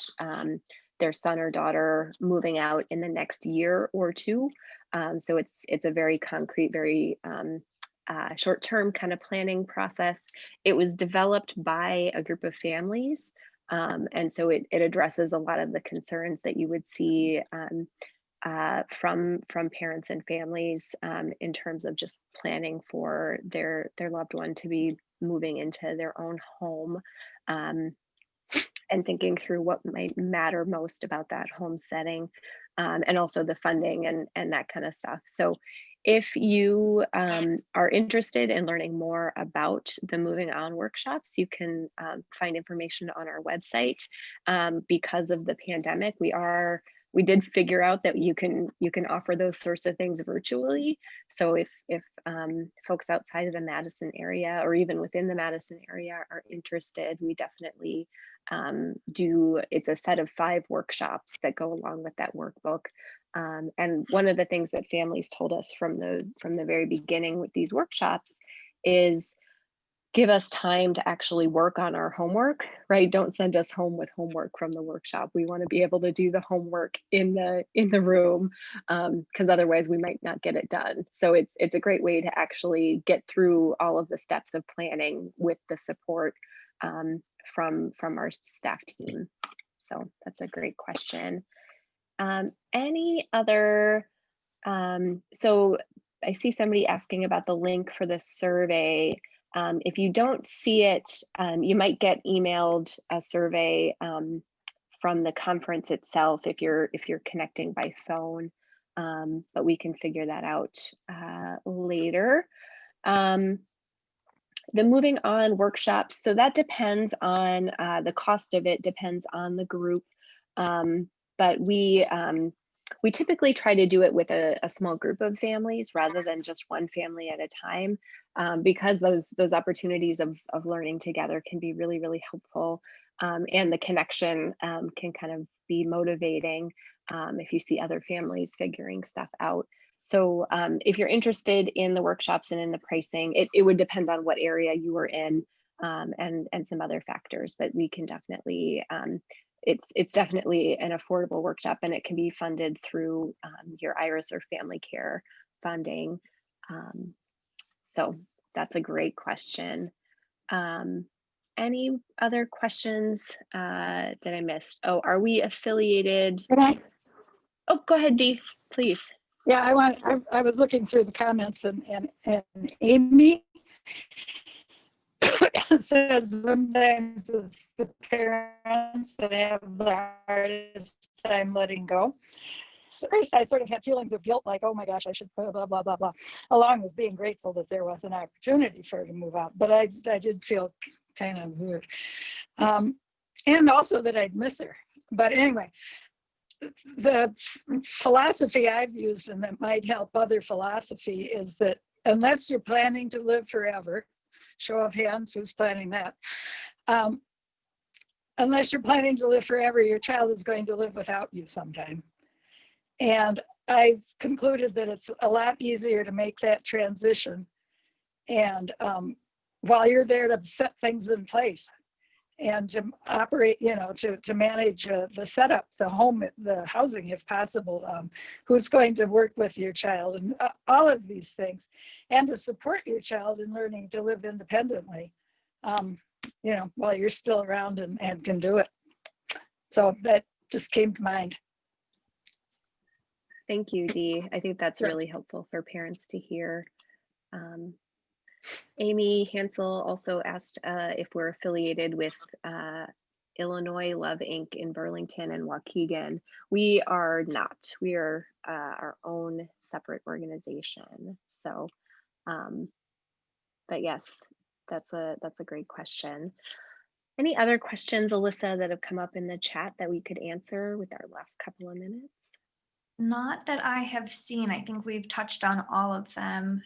A: their son or daughter moving out in the next year or two. So it's a very concrete, very short-term kind of planning process. It was developed by a group of families. And so it addresses a lot of the concerns that you would see from parents and families in terms of just planning for their loved one to be moving into their own home and thinking through what might matter most about that home setting and also the funding and that kind of stuff. So if you are interested in learning more about the Moving On workshops, you can find information on our website. Because of the pandemic, we did figure out that you can offer those sorts of things virtually. So if folks outside of the Madison area or even within the Madison area are interested, we definitely it's a set of 5 workshops that go along with that workbook. And one of the things that families told us from the very beginning with these workshops is give us time to actually work on our homework, right? Don't send us home with homework from the workshop. We want to be able to do the homework in the room because otherwise we might not get it done. So it's a great way to actually get through all of the steps of planning with the support from our staff team. So that's a great question. Any other, so I see somebody asking about the link for the survey. If you don't see it, you might get emailed a survey from the conference itself if you're connecting by phone, but we can figure that out later. The Moving On workshops, so that depends on the cost of it, depends on the group, but we typically try to do it with a small group of families rather than just one family at a time, because those opportunities of learning together can be really, really helpful, and the connection can kind of be motivating if you see other families figuring stuff out. So if you're interested in the workshops and in the pricing, it would depend on what area you were in and some other factors, but we can definitely, it's definitely an affordable workshop and it can be funded through your IRIS or family care funding. So that's a great question. Any other questions that I missed? Oh, are we affiliated? Oh, go ahead, Dee, please.
E: Yeah, I was looking through the comments and Amy says sometimes it's the parents that have the hardest time letting go. At first, I sort of had feelings of guilt, like, oh my gosh, I should blah, blah, blah, blah, blah, along with being grateful that there was an opportunity for her to move out. But I did feel kind of weird. And also that I'd miss her. But anyway, the philosophy I've used and that might help other philosophy is that unless you're planning to live forever, show of hands, who's planning that? Unless you're planning to live forever, your child is going to live without you sometime. And I've concluded that it's a lot easier to make that transition. And while you're there to set things in place and to operate, to manage the setup, the home, the housing, if possible, who's going to work with your child and all of these things, and to support your child in learning to live independently, while you're still around and can do it. So that just came to mind.
A: Thank you, Dee. I think that's
E: Sure.
A: really helpful for parents to hear. Amy Hansel also asked if we're affiliated with Illinois Love Inc. in Burlington and Waukegan. We are not. We are our own separate organization. So, but yes, that's a great question. Any other questions, Alyssa, that have come up in the chat that we could answer with our last couple of minutes?
D: Not that I have seen. I think we've touched on all of them.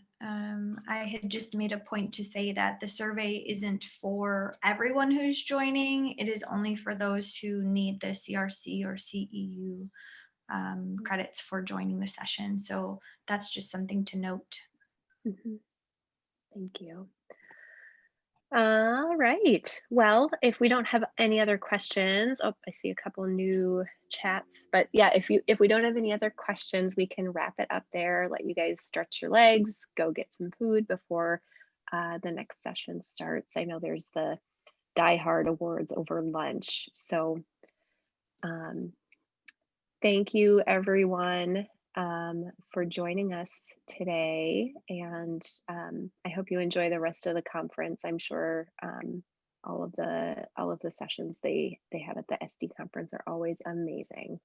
D: I had just made a point to say that the survey isn't for everyone who's joining. It is only for those who need the CRC or CEU credits for joining the session. So that's just something to note.
A: Mm-hmm. Thank you. All right. Well, if we don't have any other questions, oh, I see a couple new chats, but yeah, if we don't have any other questions, we can wrap it up there, let you guys stretch your legs, go get some food before the next session starts. I know there's the Die Hard Awards over lunch. So thank you everyone for joining us today, and I hope you enjoy the rest of the conference. I'm sure all of the sessions they have at the SD conference are always amazing.